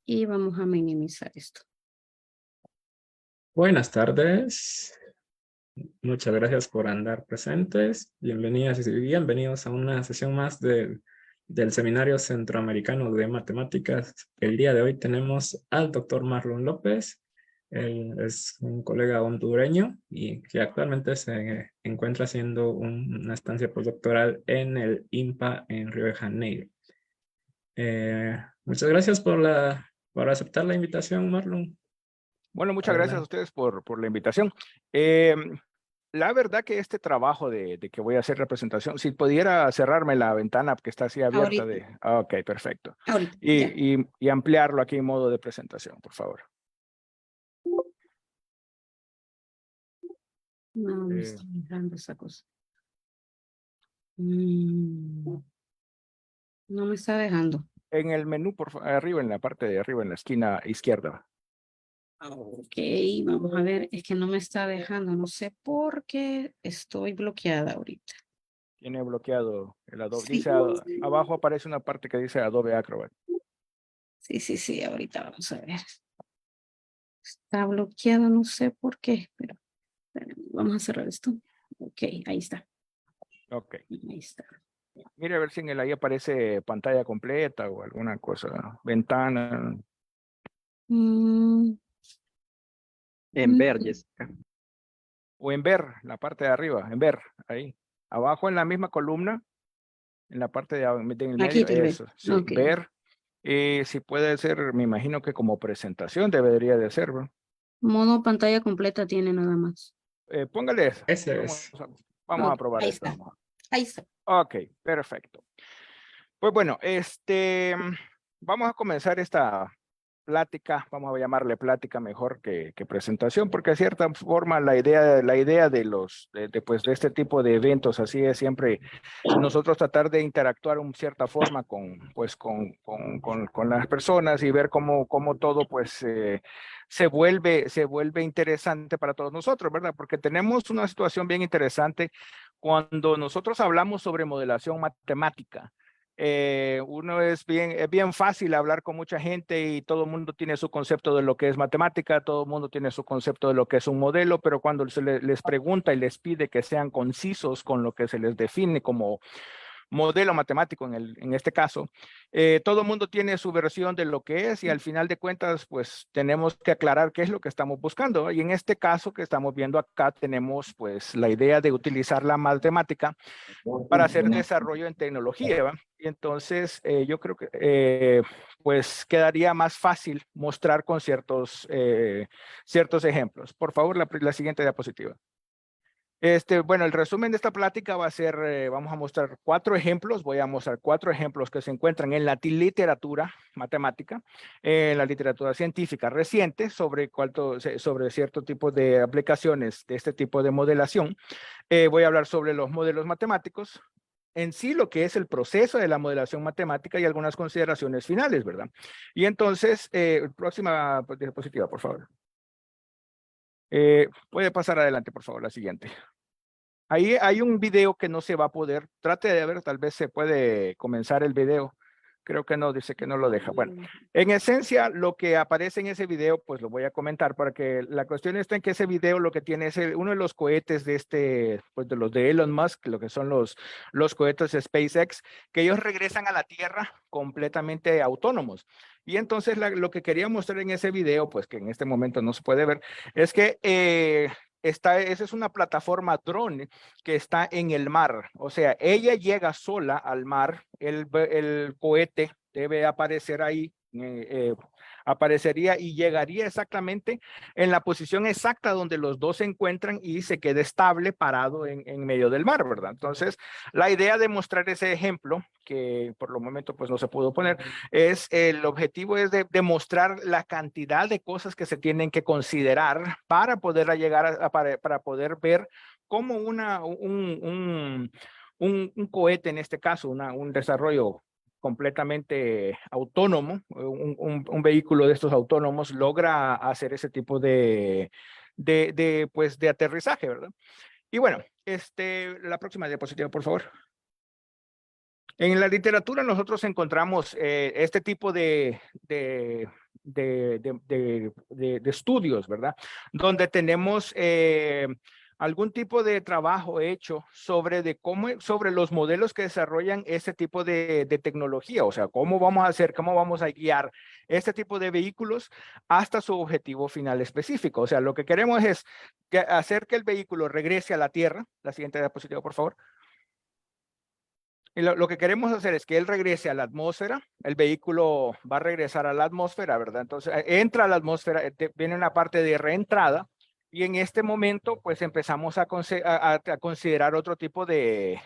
y vamos a minimizar esto. Buenas tardes. Muchas gracias por andar presentes. Bienvenidas y bienvenidos a una sesión más del Seminario Centroamericano de Matemáticas. El día de hoy tenemos al doctor Marlon López. Él es un colega hondureño y que actualmente se encuentra haciendo una estancia postdoctoral en el IMPA en Río de Janeiro. Muchas gracias por aceptar la invitación, Marlon. Bueno, muchas gracias a ustedes por la invitación. La verdad que este trabajo de que voy a hacer representación, si pudiera cerrarme la ventana que está así abierta Ahorita. Ok, perfecto. Ahorita, ya. Y ampliarlo aquí en modo de presentación, por favor. No, me está dejando esa cosa. No me está dejando. En el menú, por arriba, en la parte de arriba, en la esquina izquierda. Ok, vamos a ver. Es que no me está dejando. No sé por qué estoy bloqueada ahorita. Tiene bloqueado el Adobe. Sí. Dice, abajo aparece una parte que dice Adobe Acrobat. Sí, ahorita vamos a ver. Está bloqueado, no sé por qué, pero vamos a cerrar esto. Ok, ahí está. Ok. Ahí está. Mire a ver si en el ahí aparece pantalla completa o alguna cosa. Ventana. Mm, En ver, Jessica. O en ver, la parte de arriba, en ver, ahí. Abajo en la misma columna, en la parte de en el Aquí medio, tal vez. eso, sí, Ok. ver. Si puede ser, me imagino que como presentación debería de ser, ¿no? Modo pantalla completa tiene nada más. Póngale eso. Ese Vamos, es. vamos a Ok, probar ahí esto. está. Ahí está. Ok, perfecto. Pues bueno, vamos a comenzar esta plática, vamos a llamarle plática mejor que presentación, porque de cierta forma la idea de pues, de este tipo de eventos así es siempre nosotros tratar de interactuar en cierta forma con las personas y ver cómo todo pues se vuelve interesante para todos nosotros, ¿verdad? Porque tenemos una situación bien interesante cuando nosotros hablamos sobre modelación matemática. Es bien fácil hablar con mucha gente y todo el mundo tiene su concepto de lo que es matemática, todo el mundo tiene su concepto de lo que es un modelo, pero cuando les pregunta y les pide que sean concisos con lo que se les define como modelo matemático en este caso, todo el mundo tiene su versión de lo que es y al final de cuentas, pues tenemos que aclarar qué es lo que estamos buscando. Y en este caso que estamos viendo acá, tenemos pues la idea de utilizar la matemática para hacer desarrollo en tecnología, ¿va? Y entonces yo creo que pues quedaría más fácil mostrar con ciertos ejemplos. Por favor, la siguiente diapositiva. Bueno, el resumen de esta plática va a ser, vamos a mostrar 4 ejemplos, voy a mostrar 4 ejemplos que se encuentran en la literatura matemática, en la literatura científica reciente sobre cierto tipo de aplicaciones de este tipo de modelación. Voy a hablar sobre los modelos matemáticos, en sí lo que es el proceso de la modelación matemática y algunas consideraciones finales, ¿verdad? Y entonces, próxima diapositiva, por favor. Puede pasar adelante, por favor, la siguiente. Ahí hay un video que no se va a poder. Trate de ver, tal vez se puede comenzar el video. Creo que no, dice que no lo deja. Bueno, en esencia, lo que aparece en ese video, pues lo voy a comentar para que la cuestión está en que ese video lo que tiene es uno de los cohetes pues de los de Elon Musk, lo que son los cohetes SpaceX, que ellos regresan a la Tierra completamente autónomos. Y entonces lo que quería mostrar en ese video, pues que en este momento no se puede ver, es que esa es una plataforma drone que está en el mar. O sea, ella llega sola al mar, el cohete debe aparecer ahí, aparecería y llegaría exactamente en la posición exacta donde los dos se encuentran y se quede estable parado en medio del mar, ¿verdad? Entonces, la idea de mostrar ese ejemplo, que por el momento pues no se pudo poner, el objetivo es de demostrar la cantidad de cosas que se tienen que considerar para poder llegar para poder ver cómo un cohete, en este caso, un desarrollo completamente autónomo, un vehículo de estos autónomos logra hacer ese tipo pues, de aterrizaje, ¿verdad? Y bueno, la próxima diapositiva, por favor. En la literatura nosotros encontramos este tipo de de estudios, ¿verdad? Donde tenemos algún tipo de trabajo hecho sobre sobre los modelos que desarrollan este tipo de tecnología, o sea, cómo vamos a hacer, cómo vamos a guiar este tipo de vehículos hasta su objetivo final específico. O sea, lo que queremos es hacer que el vehículo regrese a la Tierra. La siguiente diapositiva, por favor. Y lo que queremos hacer es que él regrese a la atmósfera, el vehículo va a regresar a la atmósfera, ¿verdad? Entonces entra a la atmósfera, viene una parte de reentrada, y en este momento pues empezamos a considerar otro tipo de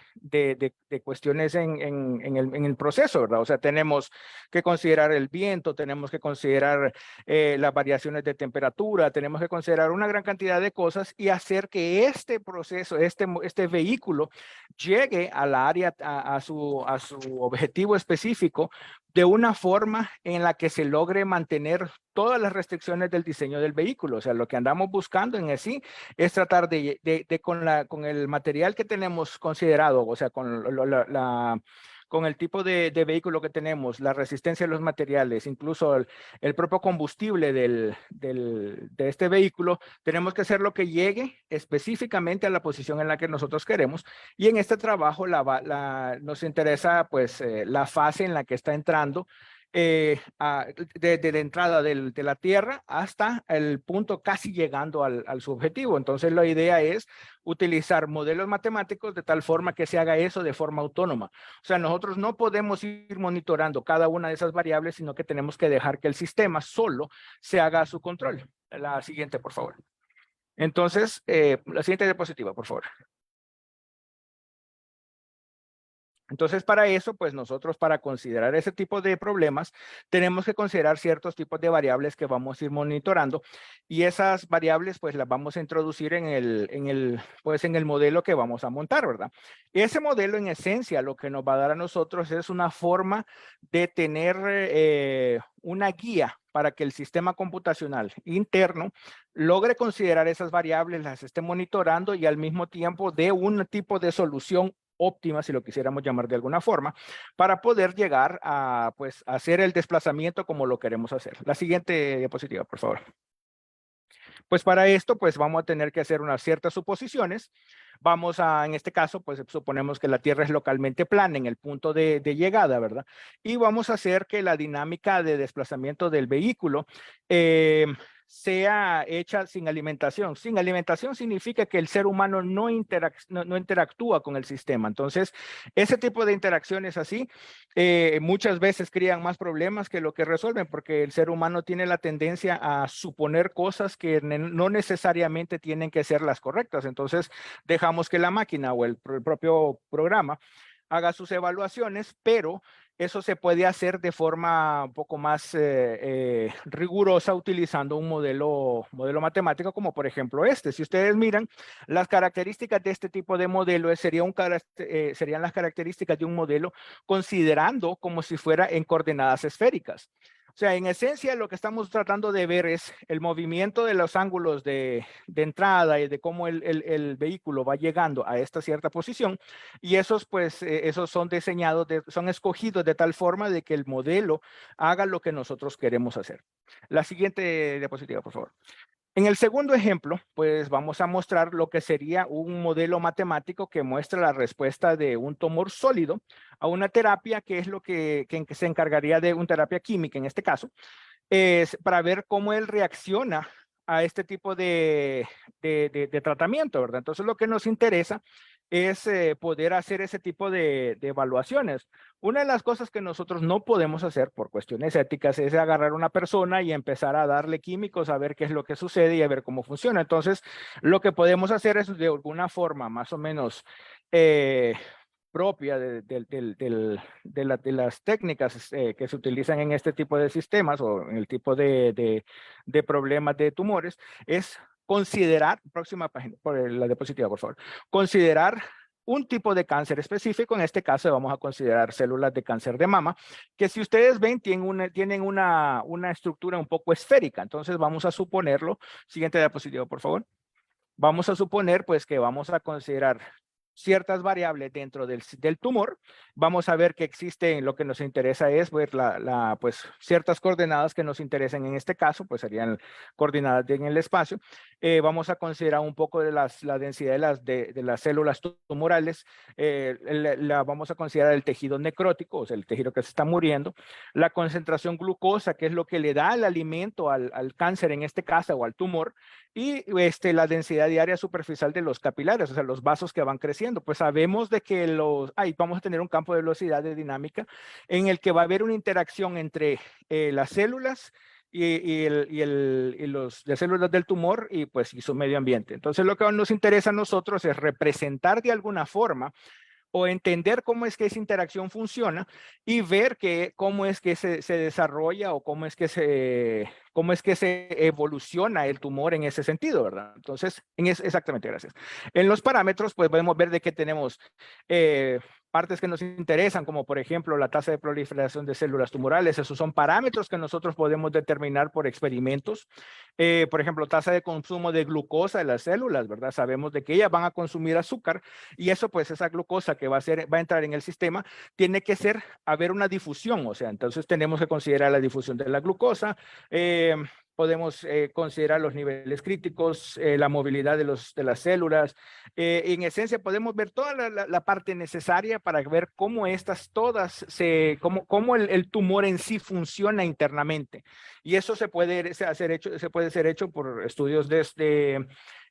cuestiones en el proceso, ¿verdad? O sea, tenemos que considerar el viento, tenemos que considerar las variaciones de temperatura, tenemos que considerar una gran cantidad de cosas y hacer que este proceso, este vehículo llegue a la área, a su objetivo específico de una forma en la que se logre mantener todas las restricciones del diseño del vehículo. O sea, lo que andamos buscando en sí es tratar con el material que tenemos considerado, o sea, con el tipo de vehículo que tenemos, la resistencia de los materiales, incluso el propio combustible de este vehículo, tenemos que hacer lo que llegue específicamente a la posición en la que nosotros queremos. Y en este trabajo nos interesa pues la fase en la que está entrando, de la entrada de la Tierra hasta el punto casi llegando al su objetivo. Entonces la idea es utilizar modelos matemáticos de tal forma que se haga eso de forma autónoma. O sea, nosotros no podemos ir monitorando cada una de esas variables, sino que tenemos que dejar que el sistema solo se haga a su control. La siguiente, por favor. Entonces, la siguiente diapositiva, por favor. Entonces, para eso, pues nosotros para considerar ese tipo de problemas, tenemos que considerar ciertos tipos de variables que vamos a ir monitorando, y esas variables pues las vamos a introducir en el modelo que vamos a montar, ¿verdad? Ese modelo en esencia lo que nos va a dar a nosotros es una forma de tener una guía para que el sistema computacional interno logre considerar esas variables, las esté monitorando y al mismo tiempo dé un tipo de solución óptima, si lo quisiéramos llamar de alguna forma, para poder llegar a pues hacer el desplazamiento como lo queremos hacer. La siguiente diapositiva, por favor. Pues para esto, pues vamos a tener que hacer unas ciertas suposiciones. En este caso, pues suponemos que la Tierra es localmente plana en el punto de llegada, ¿verdad? Y vamos a hacer que la dinámica de desplazamiento del vehículo sea hecha sin alimentación. Sin alimentación significa que el ser humano no interactúa con el sistema. Entonces, ese tipo de interacciones así muchas veces crean más problemas que lo que resuelven, porque el ser humano tiene la tendencia a suponer cosas que no necesariamente tienen que ser las correctas. Entonces, dejamos que la máquina o el propio programa haga sus evaluaciones, pero eso se puede hacer de forma un poco más rigurosa utilizando un modelo matemático como por ejemplo este. Si ustedes miran, las características de este tipo de modelo serían las características de un modelo considerando como si fuera en coordenadas esféricas. O sea, en esencia lo que estamos tratando de ver es el movimiento de los ángulos de entrada y de cómo el vehículo va llegando a esta cierta posición, y esos pues esos son son escogidos de tal forma de que el modelo haga lo que nosotros queremos hacer. La siguiente diapositiva, por favor. En el segundo ejemplo, pues vamos a mostrar lo que sería un modelo matemático que muestra la respuesta de un tumor sólido a una terapia que es lo que se encargaría de una terapia química en este caso, es para ver cómo él reacciona a este tipo de tratamiento, ¿verdad? Entonces lo que nos interesa es poder hacer ese tipo de evaluaciones. Una de las cosas que nosotros no podemos hacer por cuestiones éticas es agarrar a una persona y empezar a darle químicos a ver qué es lo que sucede y a ver cómo funciona. Entonces, lo que podemos hacer es de alguna forma más o menos propia de las técnicas que se utilizan en este tipo de sistemas o en el tipo de problemas de tumores, es considerar, próxima página, por la diapositiva, por favor, considerar un tipo de cáncer específico. En este caso vamos a considerar células de cáncer de mama, que si ustedes ven tienen una estructura un poco esférica. Entonces vamos a suponerlo. Siguiente diapositiva, por favor. Vamos a suponer pues que vamos a considerar ciertas variables dentro del tumor, vamos a ver que existen, lo que nos interesa es ver pues, ciertas coordenadas que nos interesan en este caso, pues serían coordenadas en el espacio. Vamos a considerar un poco de la densidad de las células tumorales, vamos a considerar el tejido necrótico, o sea, el tejido que se está muriendo, la concentración glucosa, que es lo que le da el alimento al cáncer en este caso, o al tumor, y la densidad diaria superficial de los capilares, o sea, los vasos que van creciendo. Pues sabemos de que vamos a tener un campo de velocidad de dinámica en el que va a haber una interacción entre las células las células del tumor y su medio ambiente. Entonces, lo que nos interesa a nosotros es representar de alguna forma o entender cómo es que esa interacción funciona y ver cómo es que se desarrolla o cómo es que se evoluciona el tumor en ese sentido, ¿verdad? Entonces, exactamente, gracias. En los parámetros, pues podemos ver de que tenemos partes que nos interesan, como por ejemplo la tasa de proliferación de células tumorales. Esos son parámetros que nosotros podemos determinar por experimentos. Por ejemplo, tasa de consumo de glucosa de las células, ¿verdad? Sabemos de que ellas van a consumir azúcar y eso, pues esa glucosa que va a entrar en el sistema, tiene que haber una difusión, o sea, entonces tenemos que considerar la difusión de la glucosa, podemos considerar los niveles críticos, la movilidad de las células. En esencia, podemos ver toda la parte necesaria para ver cómo cómo el tumor en sí funciona internamente. Y eso se puede ser hecho por estudios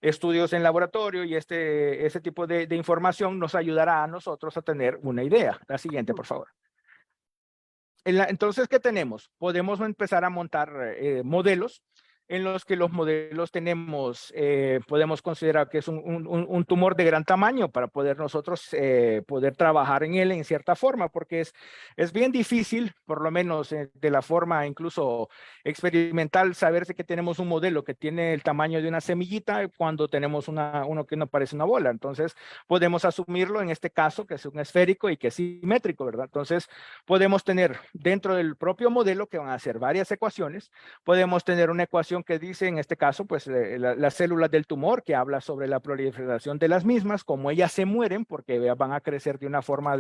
estudios en laboratorio, y ese tipo de información nos ayudará a nosotros a tener una idea. La siguiente, por favor. Entonces, ¿qué tenemos? Podemos empezar a montar modelos en los que los modelos podemos considerar que es un tumor de gran tamaño para poder nosotros poder trabajar en él en cierta forma, porque es bien difícil, por lo menos de la forma incluso experimental, saberse que tenemos un modelo que tiene el tamaño de una semillita cuando tenemos uno que no parece una bola. Entonces, podemos asumirlo en este caso que es un esférico y que es simétrico, ¿verdad? Entonces, podemos tener dentro del propio modelo, que van a ser varias ecuaciones, podemos tener una ecuación que dice, en este caso, pues las células del tumor, que habla sobre la proliferación de las mismas, cómo ellas se mueren porque van a crecer de una forma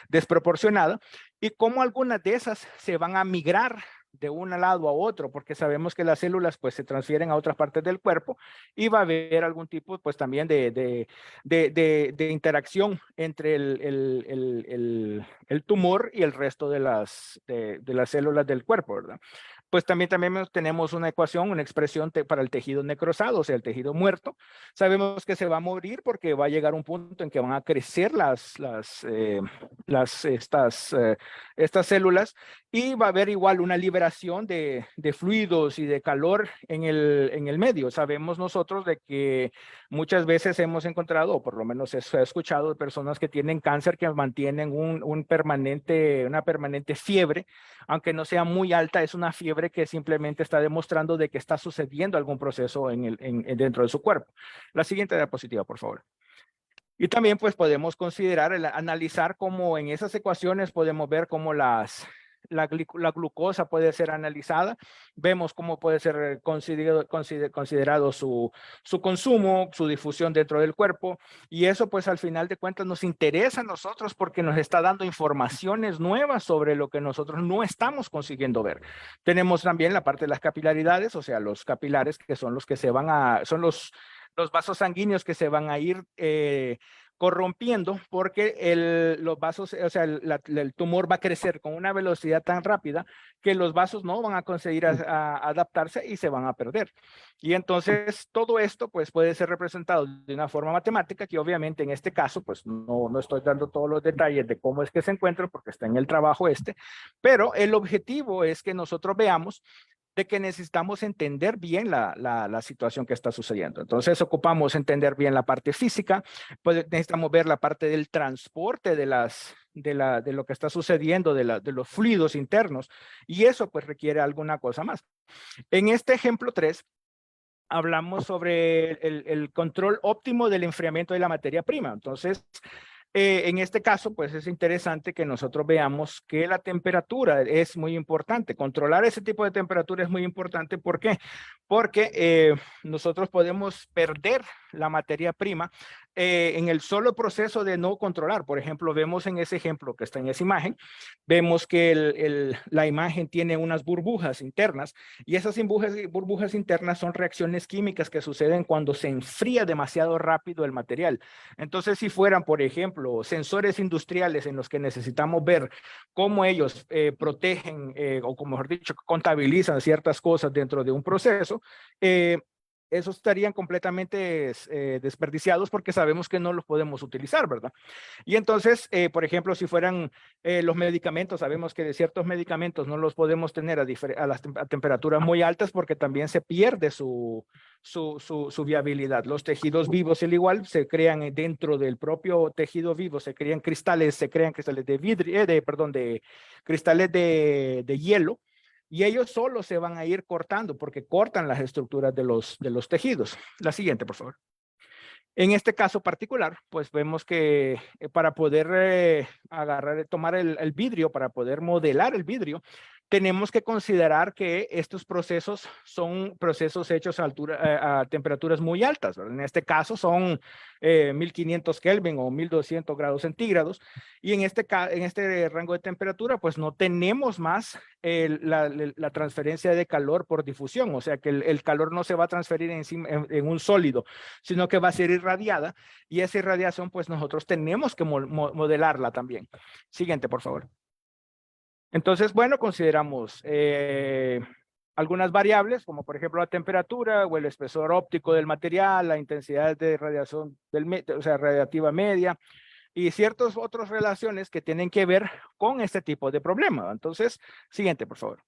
desproporcionada, y cómo algunas de esas se van a migrar de un lado a otro, porque sabemos que las células pues se transfieren a otras partes del cuerpo y va a haber algún tipo pues también de interacción entre el tumor y el resto de las células del cuerpo, ¿verdad? Pues también tenemos una ecuación, una expresión para el tejido necrosado, o sea, el tejido muerto. Sabemos que se va a morir porque va a llegar un punto en que van a crecer estas células, y va a haber igual una liberación de fluidos y de calor en el medio. Sabemos nosotros de que muchas veces hemos encontrado, o por lo menos se ha escuchado, de personas que tienen cáncer que mantienen una permanente fiebre, aunque no sea muy alta, es una fiebre que simplemente está demostrando de que está sucediendo algún proceso dentro de su cuerpo. La siguiente diapositiva, por favor. Y también pues podemos analizar cómo en esas ecuaciones podemos ver cómo la glucosa puede ser analizada. Vemos cómo puede ser considerado su consumo, su difusión dentro del cuerpo, y eso pues al final de cuentas nos interesa a nosotros porque nos está dando informaciones nuevas sobre lo que nosotros no estamos consiguiendo ver. Tenemos también la parte de las capilaridades, o sea, los capilares, que son los que son los vasos sanguíneos que se van a ir corrompiendo, porque los vasos, o sea, el tumor va a crecer con una velocidad tan rápida que los vasos no van a conseguir adaptarse y se van a perder. Y entonces todo esto pues puede ser representado de una forma matemática, que obviamente en este caso pues no estoy dando todos los detalles de cómo es que se encuentra porque está en el trabajo pero el objetivo es que nosotros veamos de que necesitamos entender bien la situación que está sucediendo. Entonces ocupamos entender bien la parte física, pues necesitamos ver la parte del transporte de lo que está sucediendo, de los fluidos internos, y eso pues requiere alguna cosa más. En este ejemplo 3, hablamos sobre el control óptimo del enfriamiento de la materia prima. Entonces, En este caso, pues es interesante que nosotros veamos que la temperatura es muy importante. Controlar ese tipo de temperatura es muy importante. ¿Por qué? Porque nosotros podemos perder la materia prima en el solo proceso de no controlar. Por ejemplo, vemos en ese ejemplo que está en esa imagen, vemos que la imagen tiene unas burbujas internas y esas burbujas internas son reacciones químicas que suceden cuando se enfría demasiado rápido el material. Entonces, si fueran, por ejemplo, sensores industriales en los que necesitamos ver cómo ellos protegen o, como mejor dicho, contabilizan ciertas cosas dentro de un proceso, esos estarían completamente desperdiciados porque sabemos que no los podemos utilizar, ¿verdad? Y entonces, por ejemplo, si fueran los medicamentos, sabemos que de ciertos medicamentos no los podemos tener a temperaturas muy altas porque también se pierde su viabilidad. Los tejidos vivos, al igual, se crean dentro del propio tejido vivo, se crean cristales de vidrio, cristales de hielo, y ellos solo se van a ir cortando porque cortan las estructuras de los tejidos. La siguiente, por favor. En este caso particular, pues vemos que para poder tomar el vidrio, para poder modelar el vidrio, tenemos que considerar que estos procesos son procesos hechos a temperaturas muy altas, ¿verdad? En este caso son 1500 Kelvin o 1200 grados centígrados. Y en este rango de temperatura, pues no tenemos más la transferencia de calor por difusión. O sea que el calor no se va a transferir en un sólido, sino que va a ser irradiada. Y esa irradiación, pues nosotros tenemos que modelarla también. Siguiente, por favor. Entonces, bueno, consideramos algunas variables, como por ejemplo la temperatura o el espesor óptico del material, la intensidad de radiación radiativa media y ciertas otras relaciones que tienen que ver con este tipo de problema. Entonces, siguiente, por favor.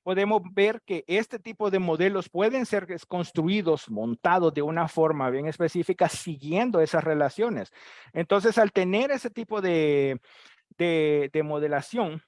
Podemos ver que este tipo de modelos pueden ser construidos, montados de una forma bien específica, siguiendo esas relaciones. Entonces, al tener ese tipo de modelación,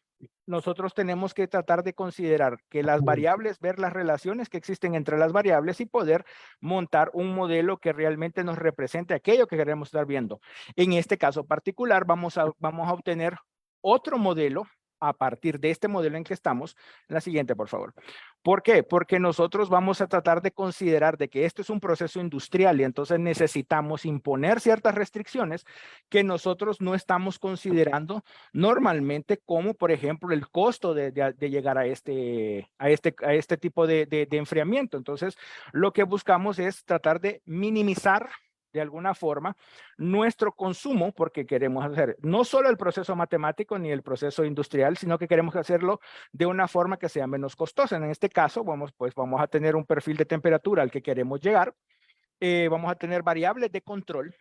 nosotros tenemos que tratar de considerar que las variables, ver las relaciones que existen entre las variables y poder montar un modelo que realmente nos represente aquello que queremos estar viendo. En este caso particular, vamos a obtener otro modelo a partir de este modelo en que estamos. La siguiente, por favor. ¿Por qué? Porque nosotros vamos a tratar de considerar de que esto es un proceso industrial y entonces necesitamos imponer ciertas restricciones que nosotros no estamos considerando normalmente, como por ejemplo el costo de llegar a este tipo de enfriamiento. Entonces, lo que buscamos es tratar de minimizar de alguna forma nuestro consumo, porque queremos hacer no solo el proceso matemático ni el proceso industrial, sino que queremos hacerlo de una forma que sea menos costosa. En este caso, vamos a tener un perfil de temperatura al que queremos llegar, vamos a tener variables de control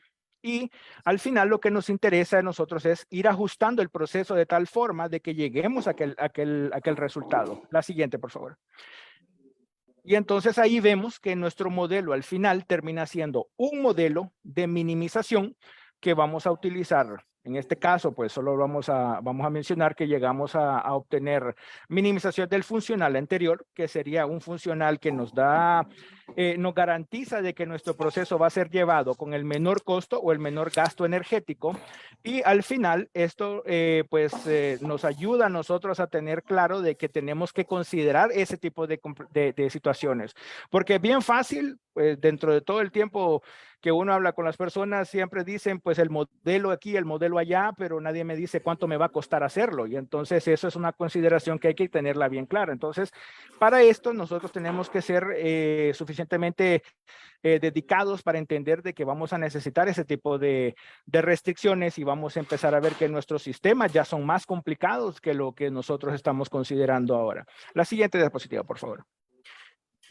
y al final lo que nos interesa a nosotros es ir ajustando el proceso de tal forma de que lleguemos a aquel resultado. La siguiente, por favor. Y entonces ahí vemos que nuestro modelo al final termina siendo un modelo de minimización que vamos a utilizar. En este caso, pues solo vamos a mencionar que llegamos a obtener minimización del funcional anterior, que sería un funcional que nos garantiza de que nuestro proceso va a ser llevado con el menor costo o el menor gasto energético. Y al final, esto nos ayuda a nosotros a tener claro de que tenemos que considerar ese tipo de situaciones. Porque es bien fácil, pues, dentro de todo el tiempo que uno habla con las personas, siempre dicen, pues el modelo aquí, el modelo allá, pero nadie me dice cuánto me va a costar hacerlo. Y entonces eso es una consideración que hay que tenerla bien clara. Entonces, para esto nosotros tenemos que ser suficientemente dedicados para entender de que vamos a necesitar ese tipo de restricciones y vamos a empezar a ver que nuestros sistemas ya son más complicados que lo que nosotros estamos considerando ahora. La siguiente diapositiva, por favor.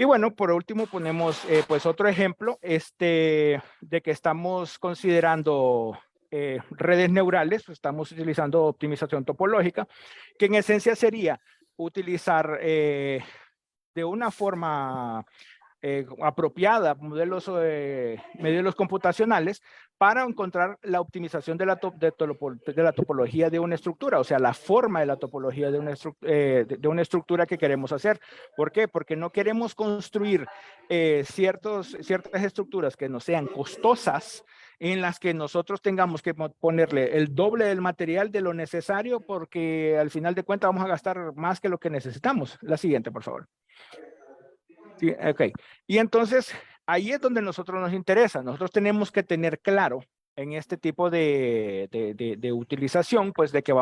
Y bueno, por último ponemos pues otro ejemplo de que estamos considerando redes neurales, estamos utilizando optimización topológica, que en esencia sería utilizar de una forma apropiada modelos computacionales para encontrar la optimización de la topología de una estructura, o sea, la forma de la topología de una estructura que queremos hacer. ¿Por qué? Porque no queremos construir ciertas estructuras que no sean costosas en las que nosotros tengamos que ponerle el doble del material de lo necesario porque al final de cuentas vamos a gastar más que lo que necesitamos. La siguiente, por favor. Sí, ok. Y entonces, ahí es donde nosotros nos interesa. Nosotros tenemos que tener claro en este tipo de utilización, pues de que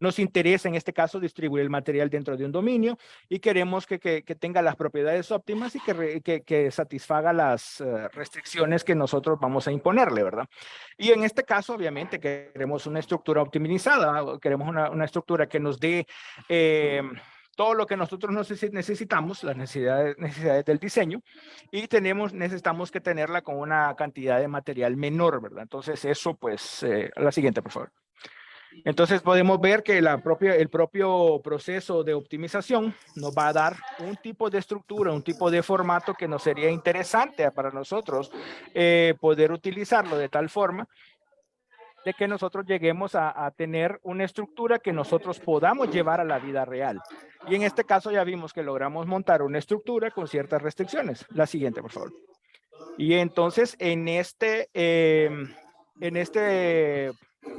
nos interesa en este caso distribuir el material dentro de un dominio y queremos que tenga las propiedades óptimas y que satisfaga las restricciones que nosotros vamos a imponerle, ¿verdad? Y en este caso, obviamente, queremos una estructura optimizada, queremos una estructura que nos dé todo lo que nosotros necesitamos, las necesidades del diseño, y necesitamos que tenerla con una cantidad de material menor, ¿verdad? Entonces eso, pues, a la siguiente, por favor. Entonces podemos ver que el propio proceso de optimización nos va a dar un tipo de estructura, un tipo de formato que nos sería interesante para nosotros poder utilizarlo de tal forma de que nosotros lleguemos a tener una estructura que nosotros podamos llevar a la vida real. Y en este caso ya vimos que logramos montar una estructura con ciertas restricciones. La siguiente, por favor. Y entonces en este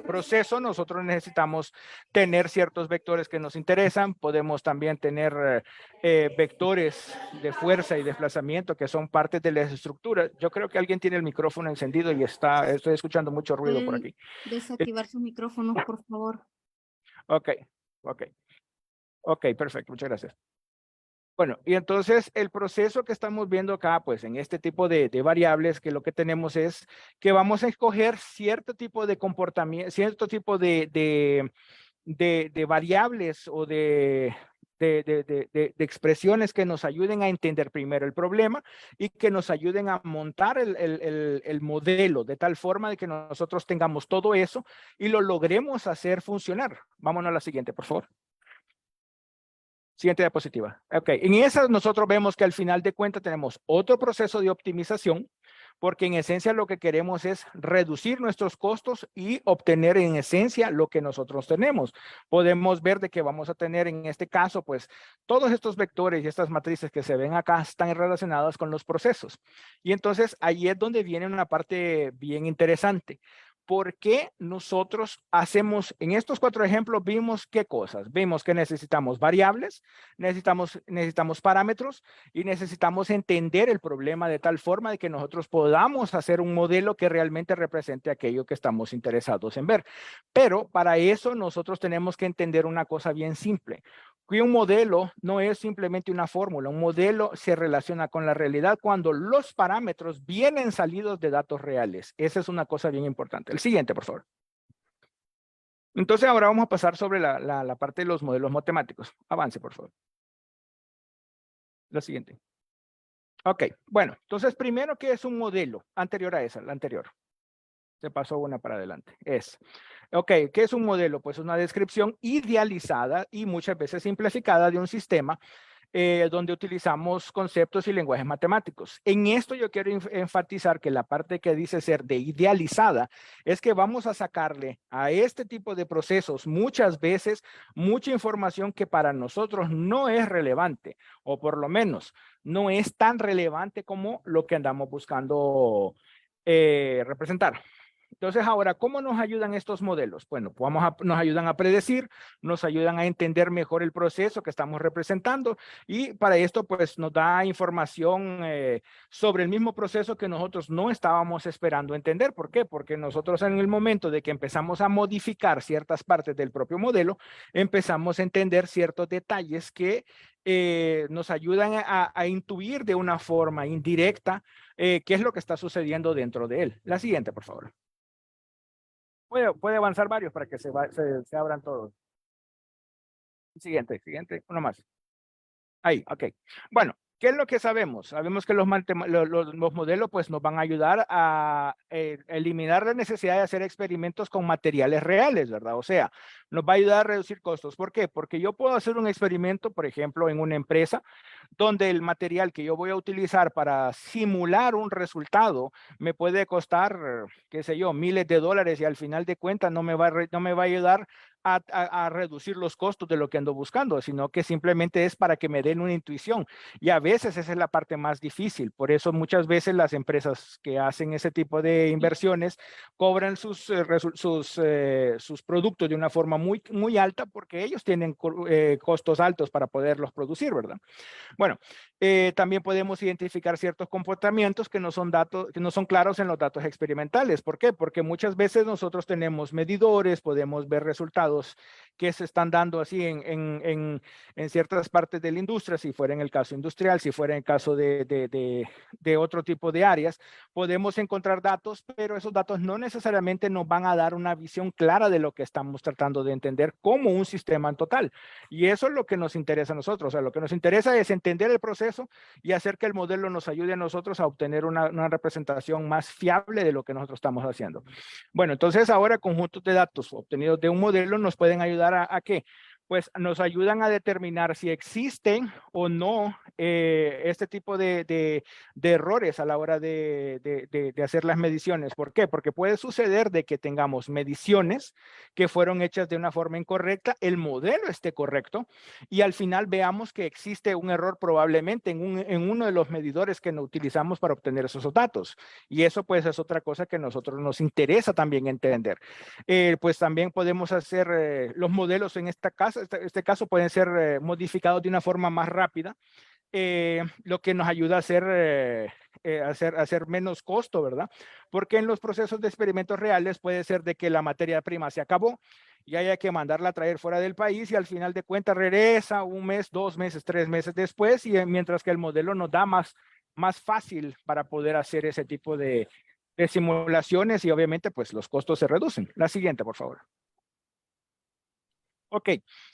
proceso nosotros necesitamos tener ciertos vectores que nos interesan. Podemos también tener vectores de fuerza y desplazamiento que son parte de las estructuras. Yo creo que alguien tiene el micrófono encendido y estoy escuchando mucho ruido por aquí. Desactivar su micrófono, por favor. Ok, perfecto, muchas gracias. Bueno, y entonces el proceso que estamos viendo acá, pues en este tipo de variables, que lo que tenemos es que vamos a escoger cierto tipo de comportamiento, cierto tipo de variables o de expresiones que nos ayuden a entender primero el problema y que nos ayuden a montar el modelo de tal forma de que nosotros tengamos todo eso y lo logremos hacer funcionar. Vámonos a la siguiente, por favor. Siguiente diapositiva. Ok, en esas nosotros vemos que al final de cuentas tenemos otro proceso de optimización, porque en esencia lo que queremos es reducir nuestros costos y obtener en esencia lo que nosotros tenemos. Podemos ver de que vamos a tener en este caso, pues todos estos vectores y estas matrices que se ven acá están relacionadas con los procesos. Y entonces ahí es donde viene una parte bien interesante. ¿Por qué nosotros hacemos, en estos 4 ejemplos, vimos qué cosas? Vimos que necesitamos variables, necesitamos parámetros y necesitamos entender el problema de tal forma de que nosotros podamos hacer un modelo que realmente represente aquello que estamos interesados en ver. Pero para eso nosotros tenemos que entender una cosa bien simple. Que un modelo no es simplemente una fórmula, un modelo se relaciona con la realidad cuando los parámetros vienen salidos de datos reales. Esa es una cosa bien importante. El siguiente, por favor. Entonces ahora vamos a pasar sobre la parte de los modelos matemáticos. Avance, por favor. La siguiente. Ok, bueno, entonces primero, ¿qué es un modelo? Anterior a esa, la anterior. Se pasó una para adelante. Ok, ¿qué es un modelo? Pues una descripción idealizada y muchas veces simplificada de un sistema donde utilizamos conceptos y lenguajes matemáticos. En esto yo quiero enfatizar que la parte que dice ser de idealizada es que vamos a sacarle a este tipo de procesos muchas veces mucha información que para nosotros no es relevante, o por lo menos no es tan relevante como lo que andamos buscando representar. Entonces, ahora, ¿cómo nos ayudan estos modelos? Bueno, nos ayudan a predecir, nos ayudan a entender mejor el proceso que estamos representando y para esto, pues, nos da información sobre el mismo proceso que nosotros no estábamos esperando entender. ¿Por qué? Porque nosotros en el momento de que empezamos a modificar ciertas partes del propio modelo, empezamos a entender ciertos detalles que nos ayudan a intuir de una forma indirecta qué es lo que está sucediendo dentro de él. La siguiente, por favor. Puede avanzar varios para que se abran todos. Siguiente, uno más. Ahí, ok. Bueno, ¿qué es lo que sabemos? Sabemos que los modelos pues, nos van a ayudar a eliminar la necesidad de hacer experimentos con materiales reales, ¿verdad? O sea, nos va a ayudar a reducir costos. ¿Por qué? Porque yo puedo hacer un experimento, por ejemplo, en una empresa, donde el material que yo voy a utilizar para simular un resultado me puede costar, qué sé yo, miles de dólares y al final de cuentas no me va a ayudar a reducir los costos de lo que ando buscando, sino que simplemente es para que me den una intuición. Y a veces esa es la parte más difícil. Por eso muchas veces las empresas que hacen ese tipo de inversiones cobran sus productos de una forma muy alta porque ellos tienen costos altos para poderlos producir, ¿verdad? Bueno, también podemos identificar ciertos comportamientos que no son claros en los datos experimentales. ¿Por qué? Porque muchas veces nosotros tenemos medidores, podemos ver resultados que se están dando así en ciertas partes de la industria, si fuera en el caso industrial, si fuera en el caso de otro tipo de áreas, podemos encontrar datos, pero esos datos no necesariamente nos van a dar una visión clara de lo que estamos tratando de entender como un sistema en total. Y eso es lo que nos interesa a nosotros. O sea, lo que nos interesa es entender el proceso y hacer que el modelo nos ayude a nosotros a obtener una representación más fiable de lo que nosotros estamos haciendo. Bueno, entonces ahora conjuntos de datos obtenidos de un modelo nos pueden ayudar a ¿qué? Pues nos ayudan a determinar si existen o no este tipo de errores a la hora de hacer las mediciones. ¿Por qué? Porque puede suceder de que tengamos mediciones que fueron hechas de una forma incorrecta, el modelo esté correcto y al final veamos que existe un error probablemente en uno de los medidores que no utilizamos para obtener esos datos. Y eso pues es otra cosa que a nosotros nos interesa también entender. Pues también podemos hacer los modelos en este caso pueden ser modificados de una forma más rápida, lo que nos ayuda a hacer menos costo, ¿verdad? Porque en los procesos de experimentos reales puede ser de que la materia prima se acabó y haya que mandarla a traer fuera del país y al final de cuentas regresa 1 mes, 2 meses, 3 meses después y mientras que el modelo nos da más fácil para poder hacer ese tipo de simulaciones y obviamente pues los costos se reducen. La siguiente, por favor. Ok,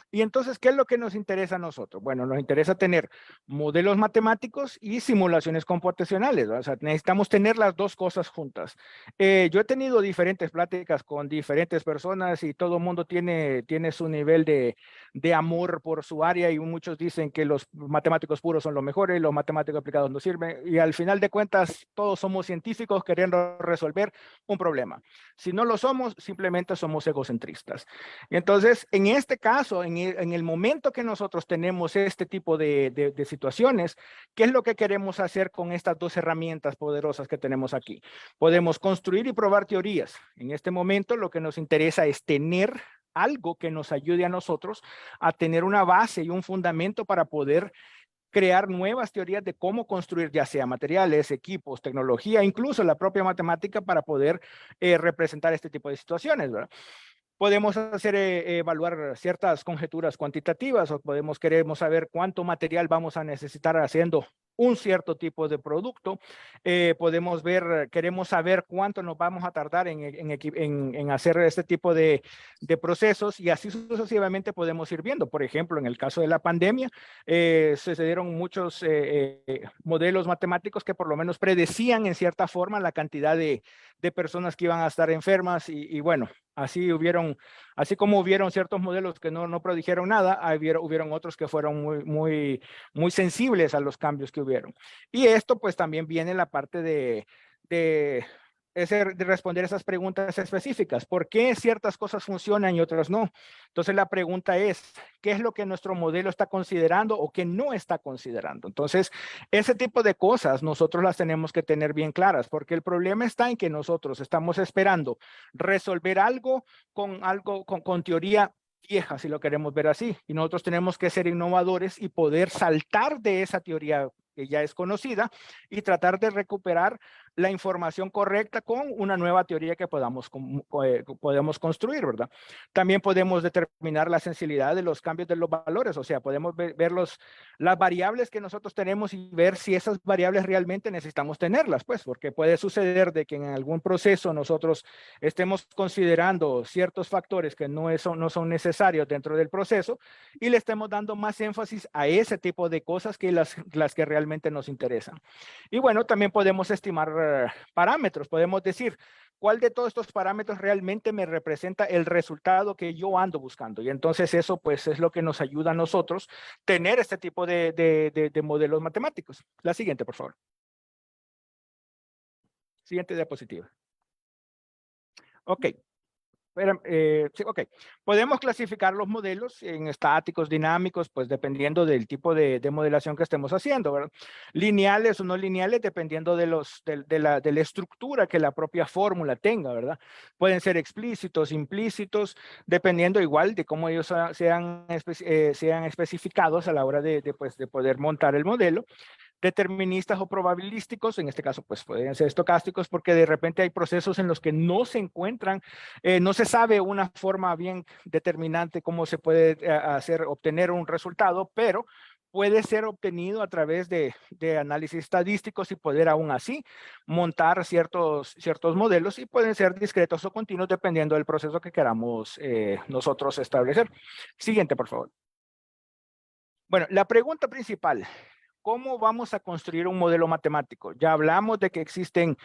y entonces, ¿qué es lo que nos interesa a nosotros? Bueno, nos interesa tener modelos matemáticos y simulaciones computacionales, ¿no? O sea, necesitamos tener las dos cosas juntas. Yo he tenido diferentes pláticas con diferentes personas y todo el mundo tiene su nivel de amor por su área y muchos dicen que los matemáticos puros son los mejores, los matemáticos aplicados no sirven y al final de cuentas todos somos científicos queriendo resolver un problema. Si no lo somos, simplemente somos egocentristas. Entonces, en este caso, en el momento que nosotros tenemos este tipo de situaciones, ¿qué es lo que queremos hacer con estas dos herramientas poderosas que tenemos aquí? Podemos construir y probar teorías. En este momento, lo que nos interesa es tener algo que nos ayude a nosotros a tener una base y un fundamento para poder crear nuevas teorías de cómo construir ya sea materiales, equipos, tecnología, incluso la propia matemática para poder representar este tipo de situaciones, ¿verdad? Podemos evaluar ciertas conjeturas cuantitativas o queremos saber cuánto material vamos a necesitar haciendo un cierto tipo de producto. Queremos saber cuánto nos vamos a tardar en hacer este tipo de procesos y así sucesivamente podemos ir viendo. Por ejemplo, en el caso de la pandemia, se dieron muchos modelos matemáticos que por lo menos predecían en cierta forma la cantidad de personas que iban a estar enfermas y bueno, así como hubieron ciertos modelos que no predijeron nada, hubieron otros que fueron muy sensibles a los cambios que hubieron. Y esto pues también viene la parte de responder esas preguntas específicas. ¿Por qué ciertas cosas funcionan y otras no? Entonces la pregunta es, ¿qué es lo que nuestro modelo está considerando o que no está considerando? Entonces, ese tipo de cosas nosotros las tenemos que tener bien claras, porque el problema está en que nosotros estamos esperando resolver algo con teoría vieja, si lo queremos ver así, y nosotros tenemos que ser innovadores y poder saltar de esa teoría que ya es conocida y tratar de recuperar la información correcta con una nueva teoría que podamos construir, ¿verdad? También podemos determinar la sensibilidad de los cambios de los valores, o sea, podemos ver las variables que nosotros tenemos y ver si esas variables realmente necesitamos tenerlas, pues, porque puede suceder de que en algún proceso nosotros estemos considerando ciertos factores que no son necesarios dentro del proceso y le estemos dando más énfasis a ese tipo de cosas que las que realmente nos interesan. Y bueno, también podemos estimar parámetros. Podemos decir, ¿cuál de todos estos parámetros realmente me representa el resultado que yo ando buscando? Y entonces eso pues es lo que nos ayuda a nosotros tener este tipo de modelos matemáticos. La siguiente, por favor. Siguiente diapositiva. Ok. Sí, ok. Podemos clasificar los modelos en estáticos, dinámicos, pues dependiendo del tipo de modelación que estemos haciendo, ¿verdad? Lineales o no lineales, dependiendo de la estructura que la propia fórmula tenga, ¿verdad? Pueden ser explícitos, implícitos, dependiendo igual de cómo ellos sean especificados a la hora de poder montar el modelo. Deterministas o probabilísticos, en este caso pues pueden ser estocásticos porque de repente hay procesos en los que no se encuentran, no se sabe una forma bien determinante cómo se puede obtener un resultado, pero puede ser obtenido a través de análisis estadísticos y poder aún así montar ciertos modelos y pueden ser discretos o continuos dependiendo del proceso que queramos nosotros establecer. Siguiente, por favor. Bueno, la pregunta principal. ¿Cómo vamos a construir un modelo matemático? Ya hablamos de que existen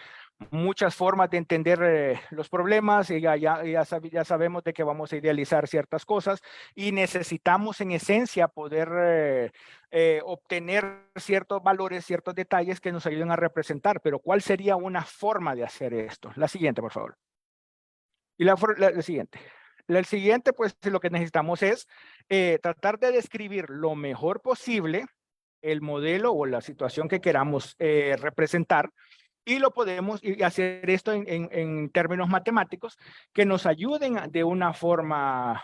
muchas formas de entender los problemas y ya sabemos de que vamos a idealizar ciertas cosas y necesitamos en esencia poder obtener ciertos valores, ciertos detalles que nos ayuden a representar. Pero ¿cuál sería una forma de hacer esto? La siguiente, por favor. Y la siguiente. El siguiente, pues lo que necesitamos es tratar de describir lo mejor posible el modelo o la situación que queramos representar y lo podemos hacer esto en términos matemáticos que nos ayuden de una forma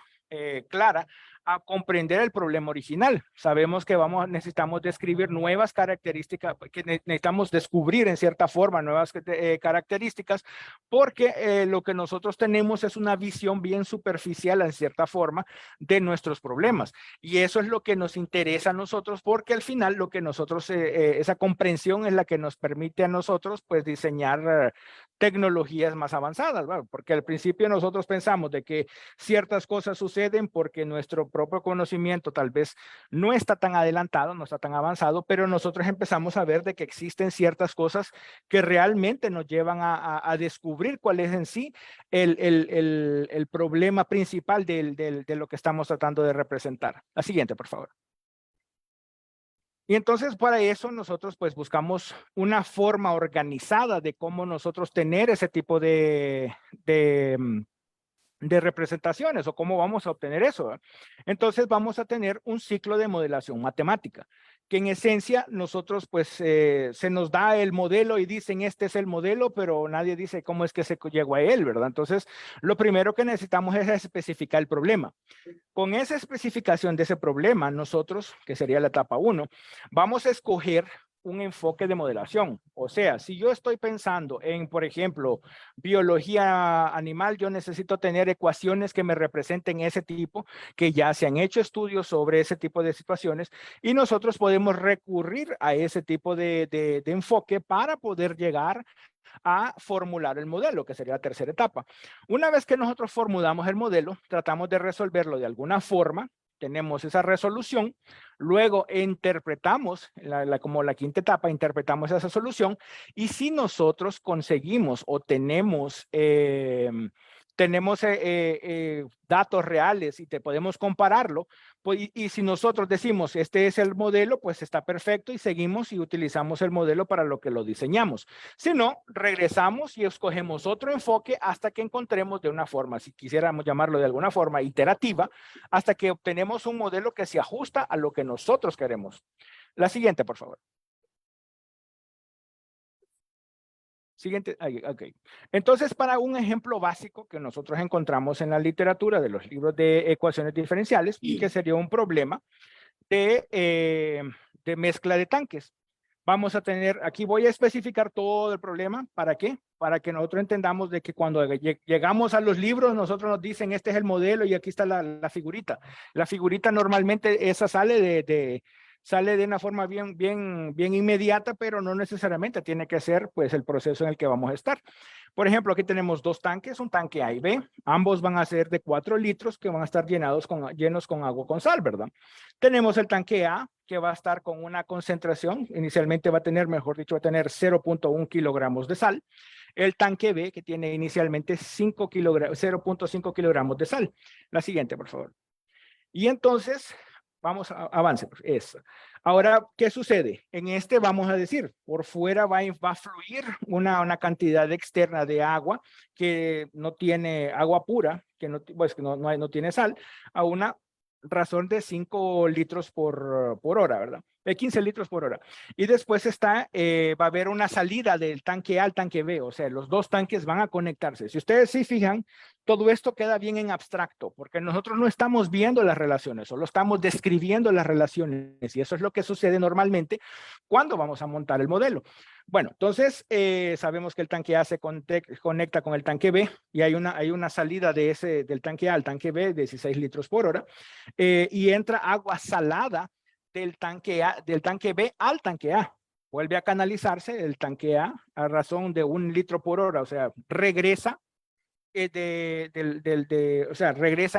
clara a comprender el problema original. Sabemos que necesitamos describir nuevas características, que necesitamos descubrir en cierta forma nuevas características, porque lo que nosotros tenemos es una visión bien superficial en cierta forma de nuestros problemas. Y eso es lo que nos interesa a nosotros, porque al final lo que nosotros, esa comprensión es la que nos permite a nosotros pues diseñar tecnologías más avanzadas, ¿verdad? Porque al principio nosotros pensamos de que ciertas cosas suceden porque nuestro propio conocimiento tal vez no está tan adelantado, no está tan avanzado, pero nosotros empezamos a ver de que existen ciertas cosas que realmente nos llevan a descubrir cuál es en sí el problema principal de lo que estamos tratando de representar. La siguiente, por favor. Y entonces para eso nosotros pues buscamos una forma organizada de cómo nosotros tener ese tipo de representaciones o cómo vamos a obtener eso, ¿verdad? Entonces vamos a tener un ciclo de modelación matemática, que en esencia nosotros pues se nos da el modelo y dicen este es el modelo, pero nadie dice cómo es que se llegó a él, ¿verdad? Entonces lo primero que necesitamos es especificar el problema. Con esa especificación de ese problema, nosotros, que sería la etapa 1, vamos a escoger un enfoque de modelación. O sea, si yo estoy pensando en, por ejemplo, biología animal, yo necesito tener ecuaciones que me representen ese tipo, que ya se han hecho estudios sobre ese tipo de situaciones y nosotros podemos recurrir a ese tipo de enfoque para poder llegar a formular el modelo, que sería la tercera etapa. Una vez que nosotros formulamos el modelo, tratamos de resolverlo de alguna forma, tenemos esa resolución, luego interpretamos, como la quinta etapa, interpretamos esa solución, y si nosotros conseguimos o tenemos datos reales y te podemos compararlo, pues, y si nosotros decimos este es el modelo, pues está perfecto y seguimos y utilizamos el modelo para lo que lo diseñamos. Si no, regresamos y escogemos otro enfoque hasta que encontremos de una forma, si quisiéramos llamarlo de alguna forma iterativa, hasta que obtenemos un modelo que se ajusta a lo que nosotros queremos. La siguiente, por favor. Siguiente, ok. Entonces, para un ejemplo básico que nosotros encontramos en la literatura de los libros de ecuaciones diferenciales, que sería un problema de mezcla de tanques. Vamos a tener, aquí voy a especificar todo el problema. ¿Para qué? Para que nosotros entendamos de que cuando llegamos a los libros, nosotros nos dicen este es el modelo y aquí está la figurita. La figurita normalmente esa sale sale de una forma bien inmediata, pero no necesariamente tiene que ser pues el proceso en el que vamos a estar. Por ejemplo, aquí tenemos dos tanques, un tanque A y B. Ambos van a ser de 4 litros que van a estar llenos con agua con sal, ¿verdad? Tenemos el tanque A que va a estar con una concentración, inicialmente va a tener, mejor dicho, va a tener 0.1 kilogramos de sal. El tanque B que tiene inicialmente 0.5 kilogramos de sal. La siguiente, por favor. Y entonces, vamos a avance. Eso. Ahora, ¿qué sucede? En este vamos a decir, por fuera va a fluir una cantidad externa de agua que no tiene agua pura, que no tiene sal, a una razón de 5 litros por hora, ¿verdad? De 15 litros por hora. Y después va a haber una salida del tanque A al tanque B, o sea, los dos tanques van a conectarse. Si ustedes sí fijan, todo esto queda bien en abstracto, porque nosotros no estamos viendo las relaciones, solo estamos describiendo las relaciones, y eso es lo que sucede normalmente cuando vamos a montar el modelo. Bueno, entonces sabemos que el tanque A se conecta con el tanque B, y hay una salida del tanque A al tanque B de 16 litros por hora, y entra agua salada del tanque B al tanque A. Vuelve a canalizarse el tanque A razón de 1 litro por hora, o sea, regresa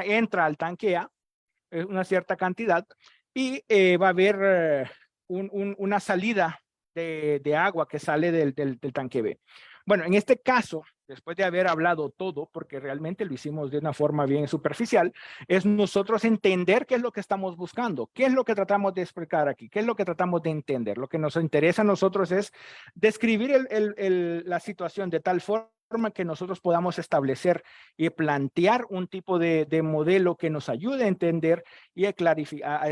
entra al tanque A una cierta cantidad y va a haber una salida de agua que sale del tanque B. Bueno, en este caso, después de haber hablado todo, porque realmente lo hicimos de una forma bien superficial, es nosotros entender qué es lo que estamos buscando, qué es lo que tratamos de explicar aquí, qué es lo que tratamos de entender. Lo que nos interesa a nosotros es describir la situación de tal forma que nosotros podamos establecer y plantear un tipo de modelo que nos ayude a entender y a clarificar,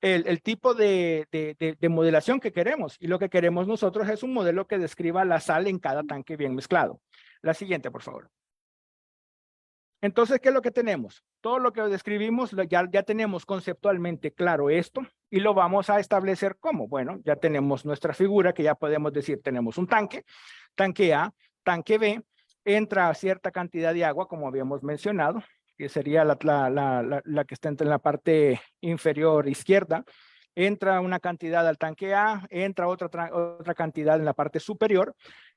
el tipo de modelación que queremos. Y lo que queremos nosotros es un modelo que describa la sal en cada tanque bien mezclado. La siguiente, por favor. Entonces, ¿qué es lo que tenemos? Todo lo que describimos, ya tenemos conceptualmente claro esto y lo vamos a establecer como. Bueno, ya tenemos nuestra figura que ya podemos decir, tenemos un tanque, tanque A, tanque B, entra cierta cantidad de agua, como habíamos mencionado, que sería la que está en la parte inferior izquierda. Entra una cantidad al tanque A, entra otra cantidad en la parte superior.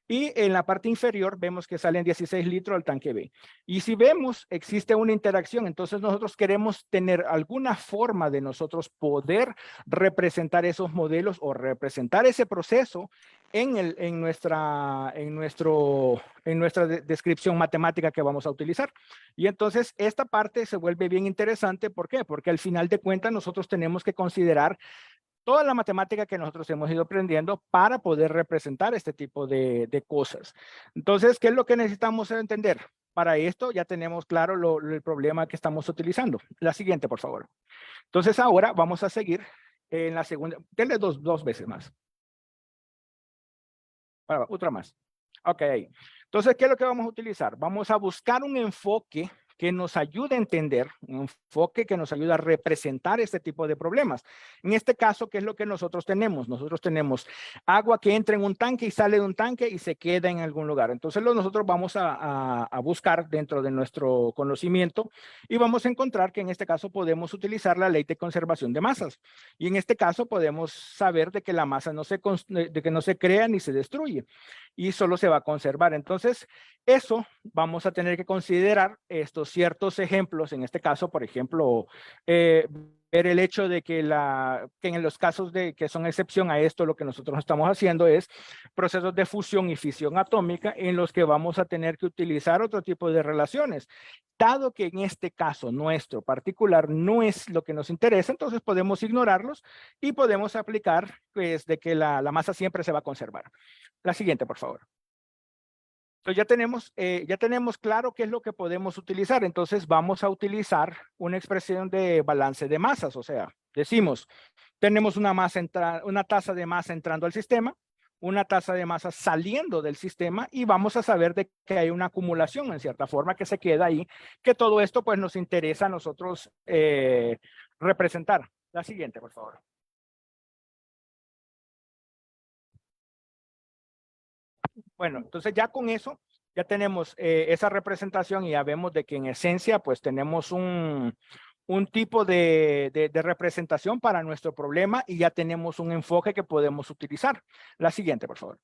Y en la parte inferior vemos que salen 16 litros al tanque B. Y si vemos, existe una interacción, entonces nosotros queremos tener alguna forma de nosotros poder representar esos modelos o representar ese proceso en nuestra descripción matemática que vamos a utilizar. Y entonces esta parte se vuelve bien interesante. ¿Por qué? Porque al final de cuentas nosotros tenemos que considerar toda la matemática que nosotros hemos ido aprendiendo para poder representar este tipo de cosas. Entonces, ¿qué es lo que necesitamos entender? Para esto ya tenemos claro el problema que estamos utilizando. La siguiente, por favor. Entonces, ahora vamos a seguir en la segunda. Denle dos veces más. Otra más. Ok. Entonces, ¿qué es lo que vamos a utilizar? Vamos a buscar un enfoque que nos ayude a entender, un enfoque que nos ayude a representar este tipo de problemas. En este caso, ¿qué es lo que nosotros tenemos? Nosotros tenemos agua que entra en un tanque y sale de un tanque y se queda en algún lugar. Entonces, nosotros vamos a buscar dentro de nuestro conocimiento y vamos a encontrar que en este caso podemos utilizar la ley de conservación de masas. Y en este caso podemos saber de que la masa no se crea ni se destruye y solo se va a conservar. Entonces, eso vamos a tener que considerar estos ciertos ejemplos, en este caso, por ejemplo, ver el hecho de que en los casos que son excepción a esto, lo que nosotros estamos haciendo es procesos de fusión y fisión atómica en los que vamos a tener que utilizar otro tipo de relaciones. Dado que en este caso nuestro particular no es lo que nos interesa, entonces podemos ignorarlos y podemos aplicar pues, de que la masa siempre se va a conservar. La siguiente, por favor. Entonces ya tenemos claro qué es lo que podemos utilizar. Entonces vamos a utilizar una expresión de balance de masas. O sea, decimos, tenemos una tasa de masa entrando al sistema, una tasa de masa saliendo del sistema y vamos a saber de que hay una acumulación en cierta forma que se queda ahí, que todo esto pues nos interesa a nosotros representar. La siguiente, por favor. Bueno, entonces ya con eso, ya tenemos esa representación y ya vemos de que en esencia, pues tenemos un un tipo de representación para nuestro problema y ya tenemos un enfoque que podemos utilizar. La siguiente, por favor.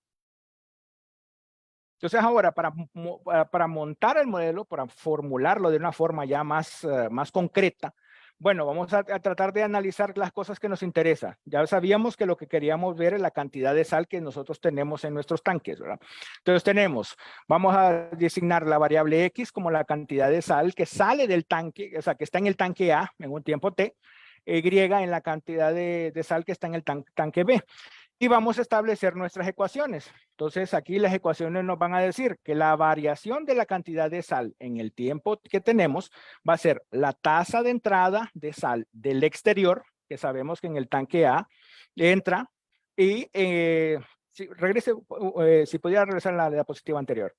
Entonces ahora para montar el modelo, para formularlo de una forma ya más concreta, bueno, vamos a tratar de analizar las cosas que nos interesan. Ya sabíamos que lo que queríamos ver es la cantidad de sal que nosotros tenemos en nuestros tanques, ¿verdad? Entonces vamos a designar la variable X como la cantidad de sal que sale del tanque, o sea, que está en el tanque A en un tiempo T, Y en la cantidad de sal que está en el tanque B. Y vamos a establecer nuestras ecuaciones. Entonces, aquí las ecuaciones nos van a decir que la variación de la cantidad de sal en el tiempo que tenemos va a ser la tasa de entrada de sal del exterior, que sabemos que en el tanque A entra, y si pudiera regresar a la diapositiva anterior.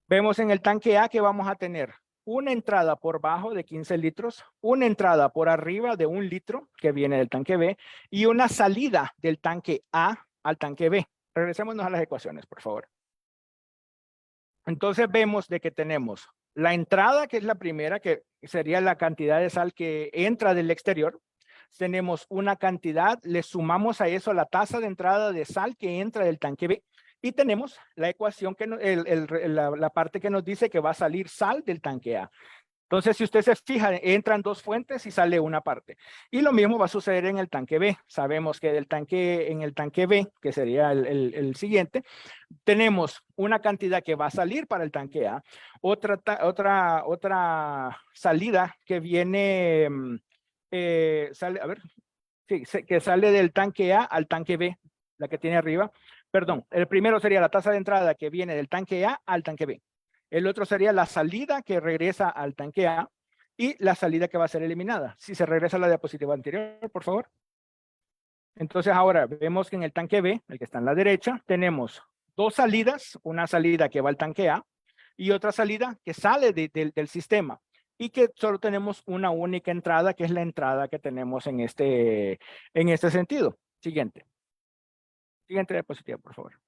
Vemos en el tanque A que vamos a tener una entrada por bajo de 15 litros, una entrada por arriba de 1 litro que viene del tanque B y una salida del tanque A al tanque B. Regresémonos a las ecuaciones, por favor. Entonces vemos de que tenemos la entrada, que es la primera, que sería la cantidad de sal que entra del exterior. Tenemos una cantidad, le sumamos a eso la tasa de entrada de sal que entra del tanque B. Y tenemos la ecuación, la parte que nos dice que va a salir sal del tanque A. Entonces, si usted se fija, entran dos fuentes y sale una parte. Y lo mismo va a suceder en el tanque B. Sabemos que en el tanque B, que sería el siguiente, tenemos una cantidad que va a salir para el tanque A, otra salida que viene, que sale del tanque A al tanque B, la que tiene arriba. Perdón, el primero sería la tasa de entrada que viene del tanque A al tanque B. El otro sería la salida que regresa al tanque A y la salida que va a ser eliminada. Si se regresa a la diapositiva anterior, por favor. Entonces ahora vemos que en el tanque B, el que está en la derecha, tenemos dos salidas, una salida que va al tanque A y otra salida que sale del sistema y que solo tenemos una única entrada, que es la entrada que tenemos en este sentido. Siguiente diapositiva, por favor.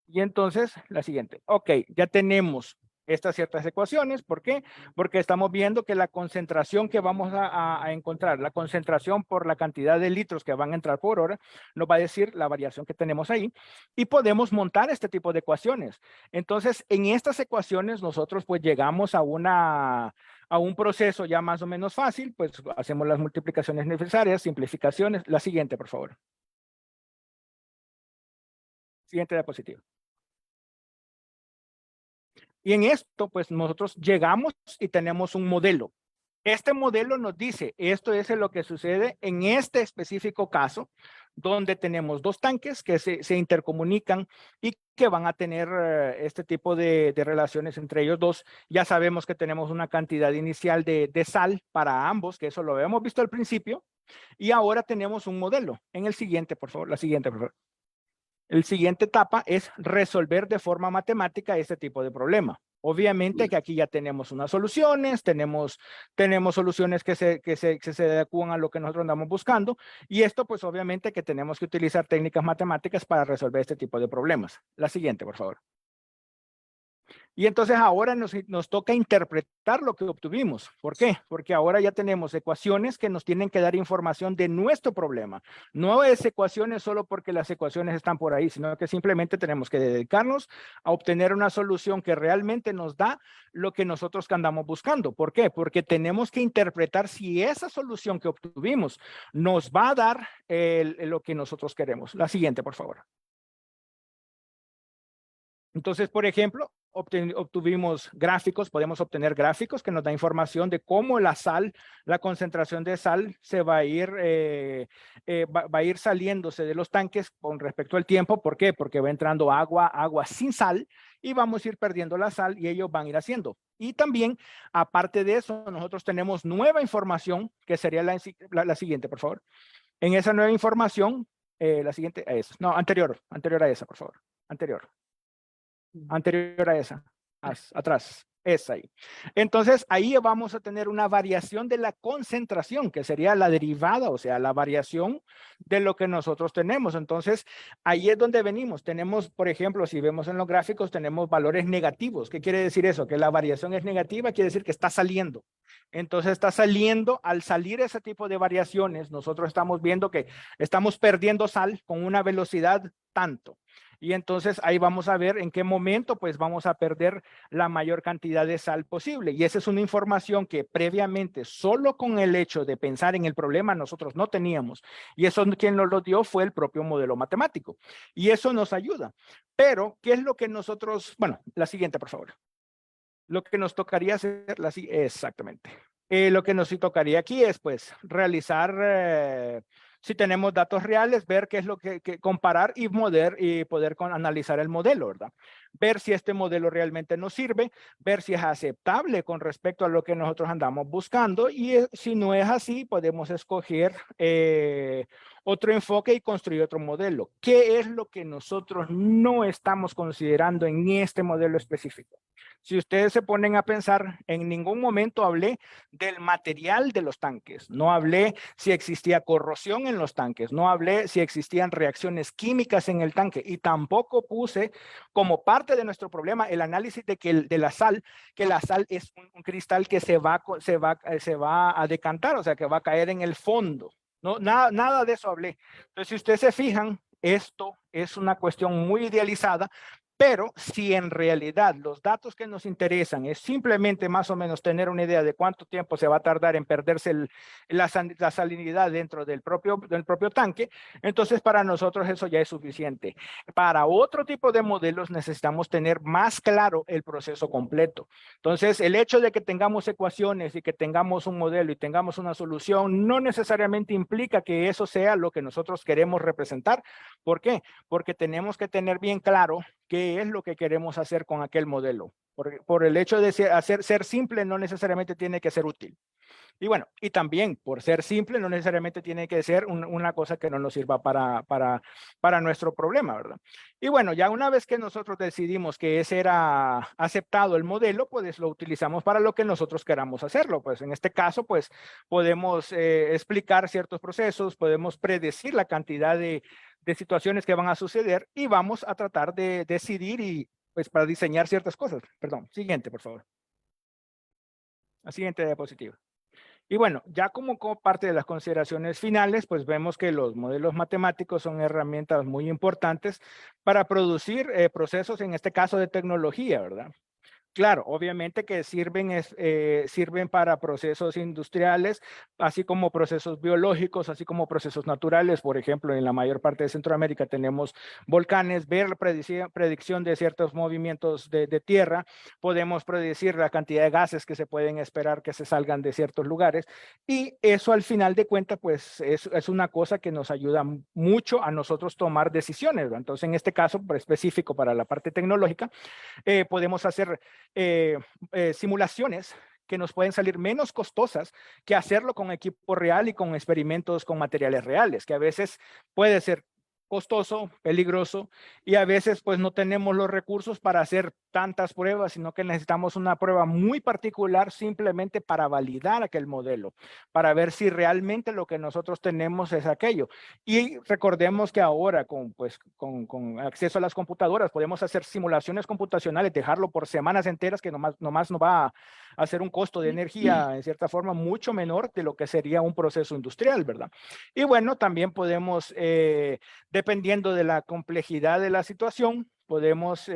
Y entonces, la siguiente. Ok, ya tenemos estas ciertas ecuaciones. ¿Por qué? Porque estamos viendo que la concentración que vamos a encontrar, la concentración por la cantidad de litros que van a entrar por hora, nos va a decir la variación que tenemos ahí. Y podemos montar este tipo de ecuaciones. Entonces, en estas ecuaciones, nosotros pues llegamos a un proceso ya más o menos fácil. Pues hacemos las multiplicaciones necesarias, simplificaciones. La siguiente, por favor. Siguiente diapositiva. Y en esto, pues nosotros llegamos y tenemos un modelo. Este modelo nos dice, esto es lo que sucede en este específico caso, donde tenemos dos tanques que se intercomunican y que van a tener este tipo de relaciones entre ellos dos. Ya sabemos que tenemos una cantidad inicial de sal para ambos, que eso lo habíamos visto al principio. Y ahora tenemos un modelo. En el siguiente, por favor, la siguiente, por favor. El siguiente etapa es resolver de forma matemática este tipo de problema. Obviamente que aquí ya tenemos unas soluciones, tenemos soluciones que se adecuan a lo que nosotros andamos buscando, y esto pues obviamente que tenemos que utilizar técnicas matemáticas para resolver este tipo de problemas. La siguiente, por favor. Y entonces ahora nos toca interpretar lo que obtuvimos. ¿Por qué? Porque ahora ya tenemos ecuaciones que nos tienen que dar información de nuestro problema. No es ecuaciones solo porque las ecuaciones están por ahí, sino que simplemente tenemos que dedicarnos a obtener una solución que realmente nos da lo que nosotros andamos buscando. ¿Por qué? Porque tenemos que interpretar si esa solución que obtuvimos nos va a dar lo que nosotros queremos. La siguiente, por favor. Entonces, por ejemplo, obtuvimos gráficos, podemos obtener gráficos que nos da información de cómo la sal, la concentración de sal se va a ir, va a ir saliéndose de los tanques con respecto al tiempo. ¿Por qué? Porque va entrando agua sin sal y vamos a ir perdiendo la sal y ellos van a ir haciendo. Y también, aparte de eso, nosotros tenemos nueva información que sería la siguiente, por favor. En esa nueva información, la siguiente, anterior a esa, por favor. Anterior a esa, atrás. Es ahí. Entonces, ahí vamos a tener una variación de la concentración, que sería la derivada, o sea, la variación de lo que nosotros tenemos. Entonces, ahí es donde venimos. Tenemos, por ejemplo, si vemos en los gráficos, tenemos valores negativos. ¿Qué quiere decir eso? Que la variación es negativa, quiere decir que está saliendo. Entonces, está saliendo. Al salir ese tipo de variaciones, nosotros estamos viendo que estamos perdiendo sal con una velocidad tanto. Y entonces ahí vamos a ver en qué momento pues vamos a perder la mayor cantidad de sal posible. Y esa es una información que previamente, solo con el hecho de pensar en el problema, nosotros no teníamos. Y eso quien nos lo dio fue el propio modelo matemático. Y eso nos ayuda. Pero, ¿qué es lo que nosotros, bueno, la siguiente, por favor. Lo que nos tocaría hacer, exactamente. Lo que nos tocaría aquí es pues realizar... si tenemos datos reales, ver qué es lo que comparar y poder analizar el modelo, ¿verdad? Ver si este modelo realmente nos sirve, ver si es aceptable con respecto a lo que nosotros andamos buscando y si no es así, podemos escoger otro enfoque y construir otro modelo. ¿Qué es lo que nosotros no estamos considerando en este modelo específico? Si ustedes se ponen a pensar, en ningún momento hablé del material de los tanques, no hablé si existía corrosión en los tanques, no hablé si existían reacciones químicas en el tanque y tampoco puse como parte de nuestro problema el análisis de la sal, que la sal es un cristal que se va a decantar, o sea, que va a caer en el fondo. No, nada de eso hablé. Entonces, si ustedes se fijan, esto es una cuestión muy idealizada, pero si en realidad los datos que nos interesan es simplemente más o menos tener una idea de cuánto tiempo se va a tardar en perderse la salinidad dentro del propio tanque, entonces para nosotros eso ya es suficiente. Para otro tipo de modelos necesitamos tener más claro el proceso completo. Entonces, el hecho de que tengamos ecuaciones y que tengamos un modelo y tengamos una solución no necesariamente implica que eso sea lo que nosotros queremos representar. ¿Por qué? Porque tenemos que tener bien claro qué es lo que queremos hacer con aquel modelo. Por el hecho de ser simple no necesariamente tiene que ser útil. Y bueno, y también por ser simple no necesariamente tiene que ser una cosa que no nos sirva para nuestro problema, ¿verdad? Y bueno, ya una vez que nosotros decidimos que ese era aceptado el modelo, pues lo utilizamos para lo que nosotros queramos hacerlo. Pues en este caso, pues podemos explicar ciertos procesos, podemos predecir la cantidad de situaciones que van a suceder y vamos a tratar de decidir y pues para diseñar ciertas cosas. Perdón, siguiente, por favor. La siguiente diapositiva. Y bueno, ya como parte de las consideraciones finales, pues vemos que los modelos matemáticos son herramientas muy importantes para producir procesos, en este caso de tecnología, ¿verdad? Claro, obviamente que sirven para procesos industriales, así como procesos biológicos, así como procesos naturales. Por ejemplo, en la mayor parte de Centroamérica tenemos volcanes, ver la predicción de ciertos movimientos de tierra, podemos predecir la cantidad de gases que se pueden esperar que se salgan de ciertos lugares y eso al final de cuentas, pues es una cosa que nos ayuda mucho a nosotros tomar decisiones, ¿no? Entonces, en este caso específico para la parte tecnológica, podemos hacer simulaciones que nos pueden salir menos costosas que hacerlo con equipo real y con experimentos con materiales reales, que a veces puede ser costoso, peligroso y a veces pues no tenemos los recursos para hacer tantas pruebas, sino que necesitamos una prueba muy particular simplemente para validar aquel modelo, para ver si realmente lo que nosotros tenemos es aquello. Y recordemos que ahora con acceso a las computadoras podemos hacer simulaciones computacionales, dejarlo por semanas enteras que nomás nos va a hacer un costo de energía en cierta forma mucho menor de lo que sería un proceso industrial, ¿verdad? Y bueno, también podemos, dependiendo de la complejidad de la situación, podemos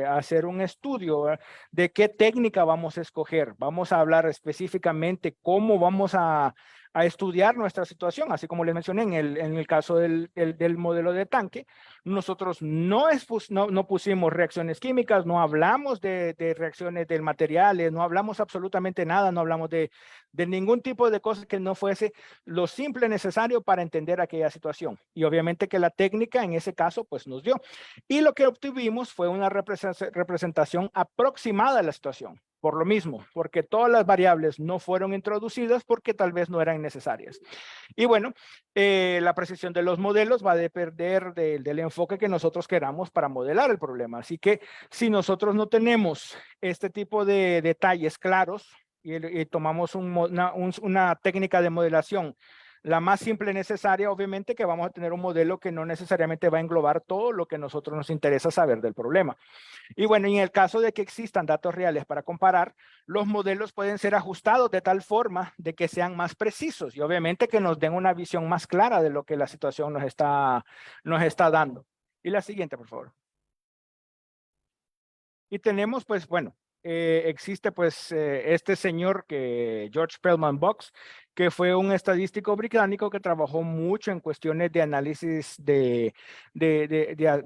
hacer un estudio, ¿verdad?, de qué técnica vamos a escoger. Vamos a hablar específicamente cómo vamos a estudiar nuestra situación, así como les mencioné en el caso del modelo de tanque. Nosotros no pusimos reacciones químicas, no hablamos de reacciones de materiales, no hablamos absolutamente nada, no hablamos de ningún tipo de cosas que no fuese lo simple necesario para entender aquella situación. Y obviamente que la técnica en ese caso pues nos dio. Y lo que obtuvimos fue una representación aproximada de la situación. Por lo mismo, porque todas las variables no fueron introducidas porque tal vez no eran necesarias. Y bueno, la precisión de los modelos va a depender del enfoque que nosotros queramos para modelar el problema. Así que si nosotros no tenemos este tipo de detalles claros y tomamos una técnica de modelación la más simple necesaria, obviamente que vamos a tener un modelo que no necesariamente va a englobar todo lo que a nosotros nos interesa saber del problema. Y bueno, en el caso de que existan datos reales para comparar, los modelos pueden ser ajustados de tal forma de que sean más precisos y obviamente que nos den una visión más clara de lo que la situación nos está dando. Y la siguiente, por favor. Y tenemos, pues, bueno, existe pues este señor George Perlman Box, que fue un estadístico británico que trabajó mucho en cuestiones de análisis de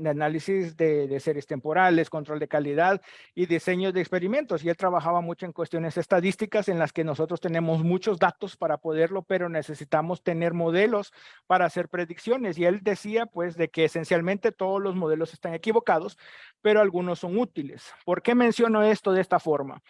análisis de series temporales, control de calidad y diseño de experimentos. Y él trabajaba mucho en cuestiones estadísticas en las que nosotros tenemos muchos datos para poderlo, pero necesitamos tener modelos para hacer predicciones. Y él decía pues de que esencialmente todos los modelos están equivocados, pero algunos son útiles. ¿Por qué menciono esto de esta forma?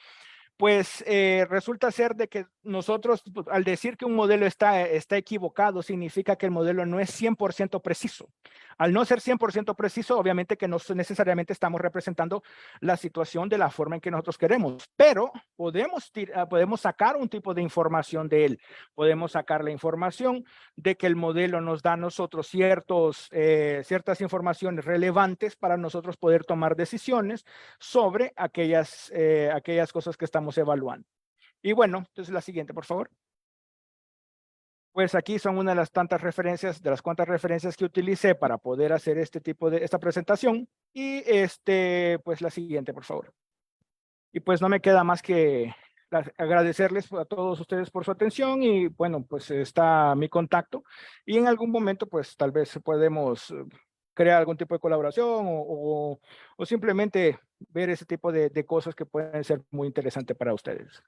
Pues resulta ser de que nosotros, pues, al decir que un modelo está equivocado, significa que el modelo no es 100% preciso. Al no ser 100% preciso, obviamente que no necesariamente estamos representando la situación de la forma en que nosotros queremos, pero podemos sacar un tipo de información de él. Podemos sacar la información de que el modelo nos da a nosotros ciertas informaciones relevantes para nosotros poder tomar decisiones sobre aquellas cosas que estamos evaluando. Y bueno, entonces la siguiente, por favor. Pues aquí son una de las tantas referencias, de las cuantas referencias que utilicé para poder hacer esta presentación. Y pues la siguiente, por favor. Y pues no me queda más que agradecerles a todos ustedes por su atención y bueno, pues está mi contacto y en algún momento pues tal vez podemos crear algún tipo de colaboración o simplemente ver ese tipo de cosas que pueden ser muy interesantes para ustedes.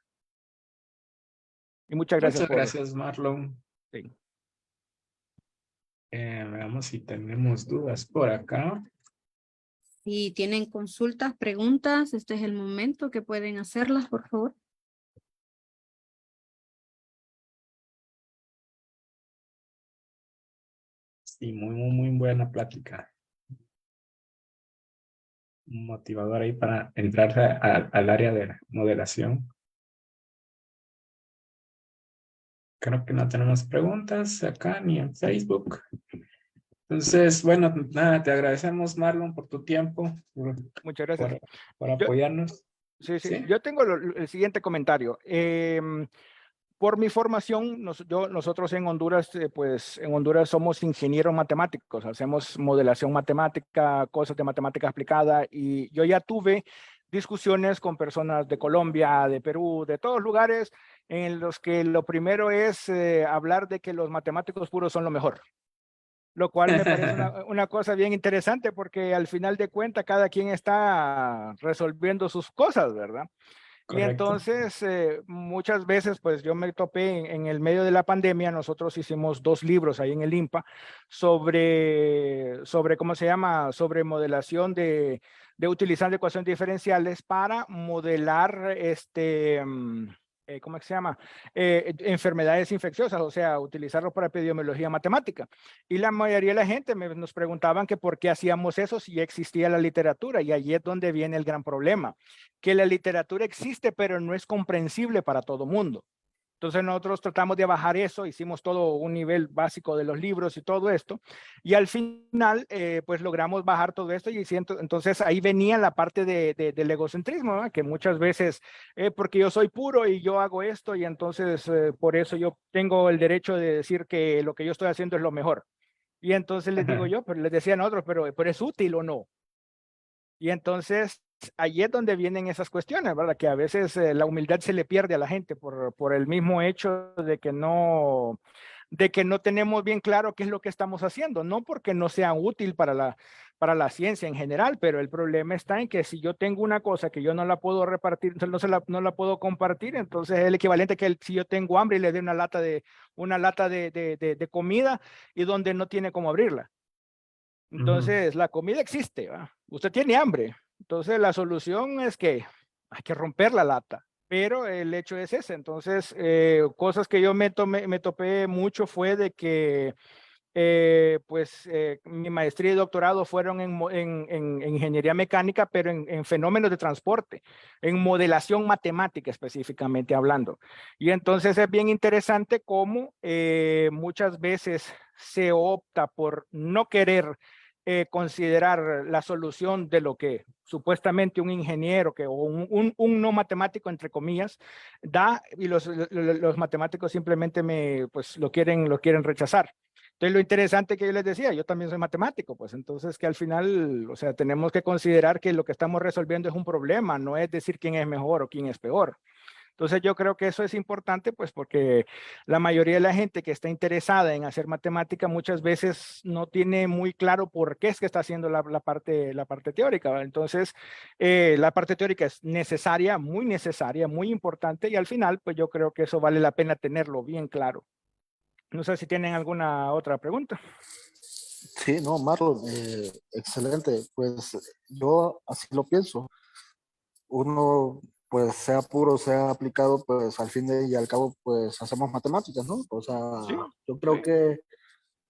Y muchas gracias. Muchas gracias, Marlon. Sí. Veamos si tenemos dudas por acá. Si tienen consultas, preguntas, este es el momento que pueden hacerlas, por favor. Sí, muy buena plática. Un motivador ahí para entrar al área de modelación. Creo que no tenemos preguntas acá ni en Facebook. Entonces, bueno, nada, te agradecemos, Marlon, por tu tiempo. Muchas gracias. Por apoyarnos. Sí. ¿Sí? Yo tengo el siguiente comentario. Por mi formación, nosotros en Honduras, pues en Honduras somos ingenieros matemáticos, hacemos modelación matemática, cosas de matemática aplicada y yo ya tuve discusiones con personas de Colombia, de Perú, de todos lugares en los que lo primero es hablar de que los matemáticos puros son lo mejor. Lo cual me parece una cosa bien interesante porque al final de cuentas cada quien está resolviendo sus cosas, ¿verdad? Correcto. Y entonces muchas veces pues yo me topé en el medio de la pandemia, nosotros hicimos 2 libros ahí en el IMPA sobre ¿cómo se llama? Sobre modelación de utilizando ecuaciones diferenciales para modelar ¿cómo se llama? Enfermedades infecciosas, o sea, utilizarlo para epidemiología matemática. Y la mayoría de la gente nos preguntaban que por qué hacíamos eso si ya existía la literatura, y allí es donde viene el gran problema, que la literatura existe, pero no es comprensible para todo mundo. Entonces nosotros tratamos de bajar eso, hicimos todo un nivel básico de los libros y todo esto, y al final pues logramos bajar todo esto y entonces ahí venía la parte del egocentrismo, ¿no? Que muchas veces porque yo soy puro y yo hago esto y entonces por eso yo tengo el derecho de decir que lo que yo estoy haciendo es lo mejor. Y entonces les digo yo, pero les decían otros, pero ¿es útil o no? Y entonces ahí es donde vienen esas cuestiones, ¿verdad? Que a veces la humildad se le pierde a la gente por el mismo hecho de que no tenemos bien claro qué es lo que estamos haciendo, no porque no sea útil para la ciencia en general, pero el problema está en que si yo tengo una cosa que yo no la puedo repartir, no la puedo compartir, entonces es el equivalente que si yo tengo hambre y le doy una lata de comida y donde no tiene cómo abrirla. Entonces, la comida existe, ¿va? Usted tiene hambre. Entonces, la solución es que hay que romper la lata. Pero el hecho es ese. Entonces, cosas que yo me topé mucho fue de que mi maestría y doctorado fueron en ingeniería mecánica, pero en fenómenos de transporte, en modelación matemática específicamente hablando. Y entonces es bien interesante cómo muchas veces se opta por no querer considerar la solución de lo que supuestamente un ingeniero o un no matemático, entre comillas, da, y los matemáticos simplemente pues, lo quieren rechazar. Entonces, lo interesante que yo les decía, yo también soy matemático, pues entonces que al final, o sea, tenemos que considerar que lo que estamos resolviendo es un problema, no es decir quién es mejor o quién es peor. Entonces, yo creo que eso es importante, pues porque la mayoría de la gente que está interesada en hacer matemática muchas veces no tiene muy claro por qué es que está haciendo la parte teórica, ¿verdad? Entonces, la parte teórica es necesaria, muy importante, y al final, pues yo creo que eso vale la pena tenerlo bien claro. No sé si tienen alguna otra pregunta. Sí, no, Marlon, excelente. Pues yo así lo pienso. Uno, pues sea puro, sea aplicado, pues al fin y al cabo, pues hacemos matemáticas, ¿no? O sea, Sí, yo creo sí. que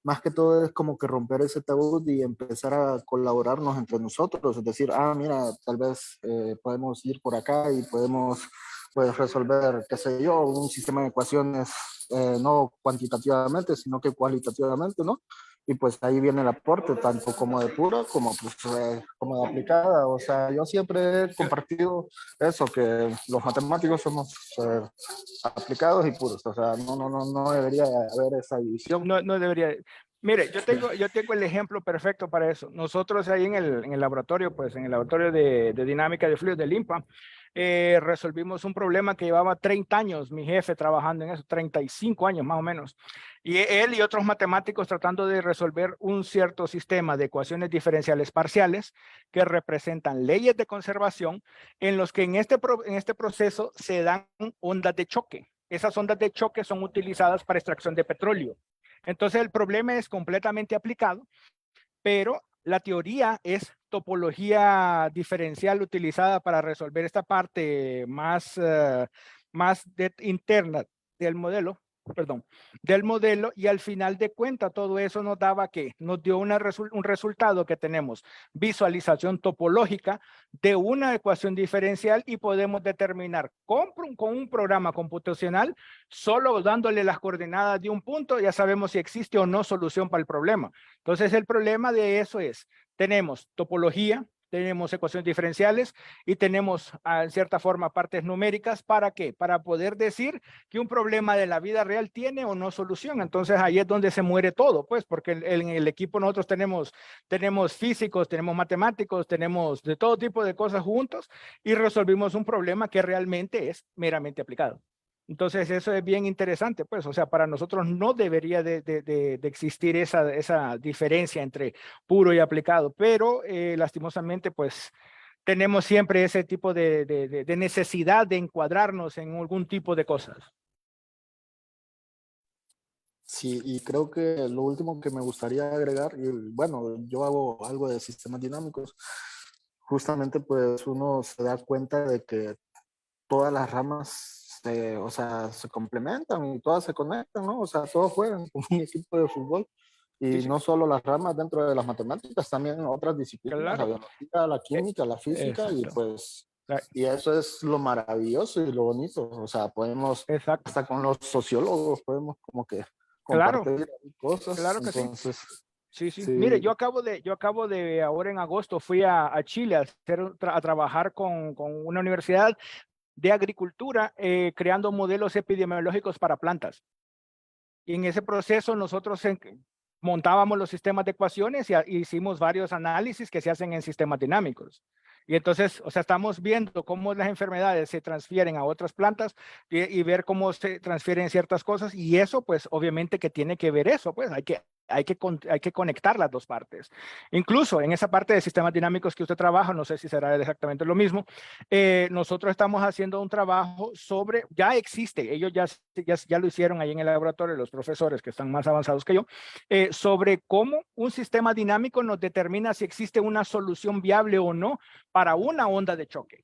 más que todo es como que romper ese tabú y empezar a colaborarnos entre nosotros, es decir, mira, tal vez podemos ir por acá y podemos pues resolver, qué sé yo, un sistema de ecuaciones no cuantitativamente, sino que cualitativamente, ¿no? Y pues ahí viene el aporte, tanto como de pura como, pues, como de aplicada. O sea, yo siempre he compartido eso, que los matemáticos somos aplicados y puros. O sea, no debería haber esa división. No debería. Mire, yo tengo el ejemplo perfecto para eso. Nosotros ahí en el laboratorio, pues en el laboratorio de dinámica de fluidos del INPA, resolvimos un problema que llevaba 30 años mi jefe trabajando en eso, 35 años más o menos. Y él y otros matemáticos tratando de resolver un cierto sistema de ecuaciones diferenciales parciales que representan leyes de conservación en los que en este proceso se dan ondas de choque. Esas ondas de choque son utilizadas para extracción de petróleo. Entonces el problema es completamente aplicado, pero la teoría es topología diferencial utilizada para resolver esta parte más interna del modelo, y al final de cuentas todo eso nos daba que nos dio un resultado que tenemos visualización topológica de una ecuación diferencial y podemos determinar con un programa computacional, solo dándole las coordenadas de un punto, ya sabemos si existe o no solución para el problema. Entonces el problema de eso es, tenemos topología, tenemos ecuaciones diferenciales y tenemos en cierta forma partes numéricas. ¿Para qué? Para poder decir que un problema de la vida real tiene o no solución. Entonces ahí es donde se muere todo, pues, porque en el equipo nosotros tenemos físicos, tenemos matemáticos, tenemos de todo tipo de cosas juntos y resolvimos un problema que realmente es meramente aplicado. Entonces eso es bien interesante, pues, o sea, para nosotros no debería de existir esa diferencia entre puro y aplicado, pero lastimosamente, pues, tenemos siempre ese tipo de necesidad de encuadrarnos en algún tipo de cosas. Sí, y creo que lo último que me gustaría agregar, y bueno, yo hago algo de sistemas dinámicos, justamente pues uno se da cuenta de que todas las ramas o sea, se complementan y todas se conectan, ¿no? O sea, todos juegan como un equipo de fútbol. Sí, Y sí, no solo las ramas dentro de las matemáticas, también otras disciplinas, la claro. biología, la química, la física, y Exacto. pues, y eso es lo maravilloso y lo bonito. O sea, podemos, Exacto. hasta con los sociólogos, podemos como que Claro, compartir cosas. claro que sí. Entonces, Sí, sí. Mire, sí, yo acabo de ahora en agosto fui a Chile a trabajar con una universidad de agricultura creando modelos epidemiológicos para plantas. Y en ese proceso nosotros montábamos los sistemas de ecuaciones y hicimos varios análisis que se hacen en sistemas dinámicos. Y entonces, o sea, estamos viendo cómo las enfermedades se transfieren a otras plantas y ver cómo se transfieren ciertas cosas. Y eso, pues, obviamente que tiene que ver eso, pues, hay que conectar las dos partes. Incluso en esa parte de sistemas dinámicos que usted trabaja, no sé si será exactamente lo mismo, nosotros estamos haciendo un trabajo sobre, ya existe, ellos ya lo hicieron ahí en el laboratorio, los profesores que están más avanzados que yo, sobre cómo un sistema dinámico nos determina si existe una solución viable o no para una onda de choque.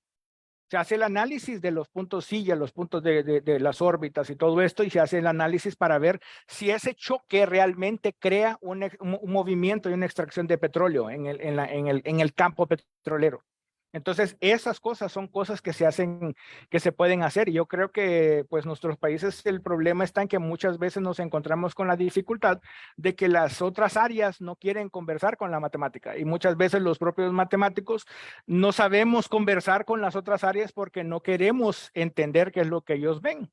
Se hace el análisis de los puntos silla, los puntos de las órbitas y todo esto, y se hace el análisis para ver si ese choque realmente crea un movimiento y una extracción de petróleo en el campo petrolero. Entonces, esas cosas son cosas que se hacen, que se pueden hacer. Y yo creo que, pues, nuestros países, el problema está en que muchas veces nos encontramos con la dificultad de que las otras áreas no quieren conversar con la matemática. Y muchas veces los propios matemáticos no sabemos conversar con las otras áreas porque no queremos entender qué es lo que ellos ven.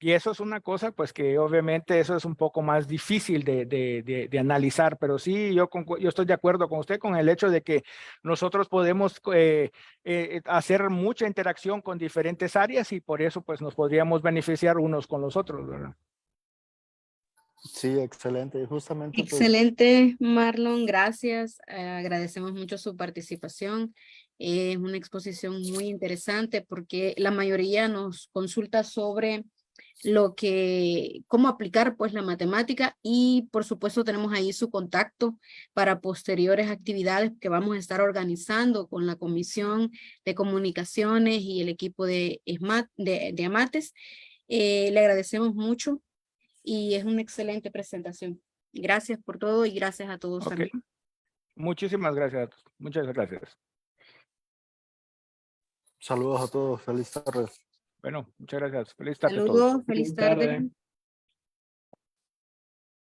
Y eso es una cosa, pues que obviamente eso es un poco más difícil de analizar, pero sí, yo estoy de acuerdo con usted con el hecho de que nosotros podemos hacer mucha interacción con diferentes áreas y por eso pues nos podríamos beneficiar unos con los otros, ¿verdad? Sí, excelente. Justamente, pues, Excelente, Marlon, gracias. Agradecemos mucho su participación. Es una exposición muy interesante porque la mayoría nos consulta sobre cómo aplicar pues la matemática y por supuesto tenemos ahí su contacto para posteriores actividades que vamos a estar organizando con la Comisión de Comunicaciones y el equipo de Amates. Le agradecemos mucho y es una excelente presentación. Gracias por todo y gracias a todos también. Muchísimas gracias. Muchas gracias. saludos a todos. Feliz tarde. Bueno, muchas gracias. Feliz tarde a todos. Saludos, feliz tarde.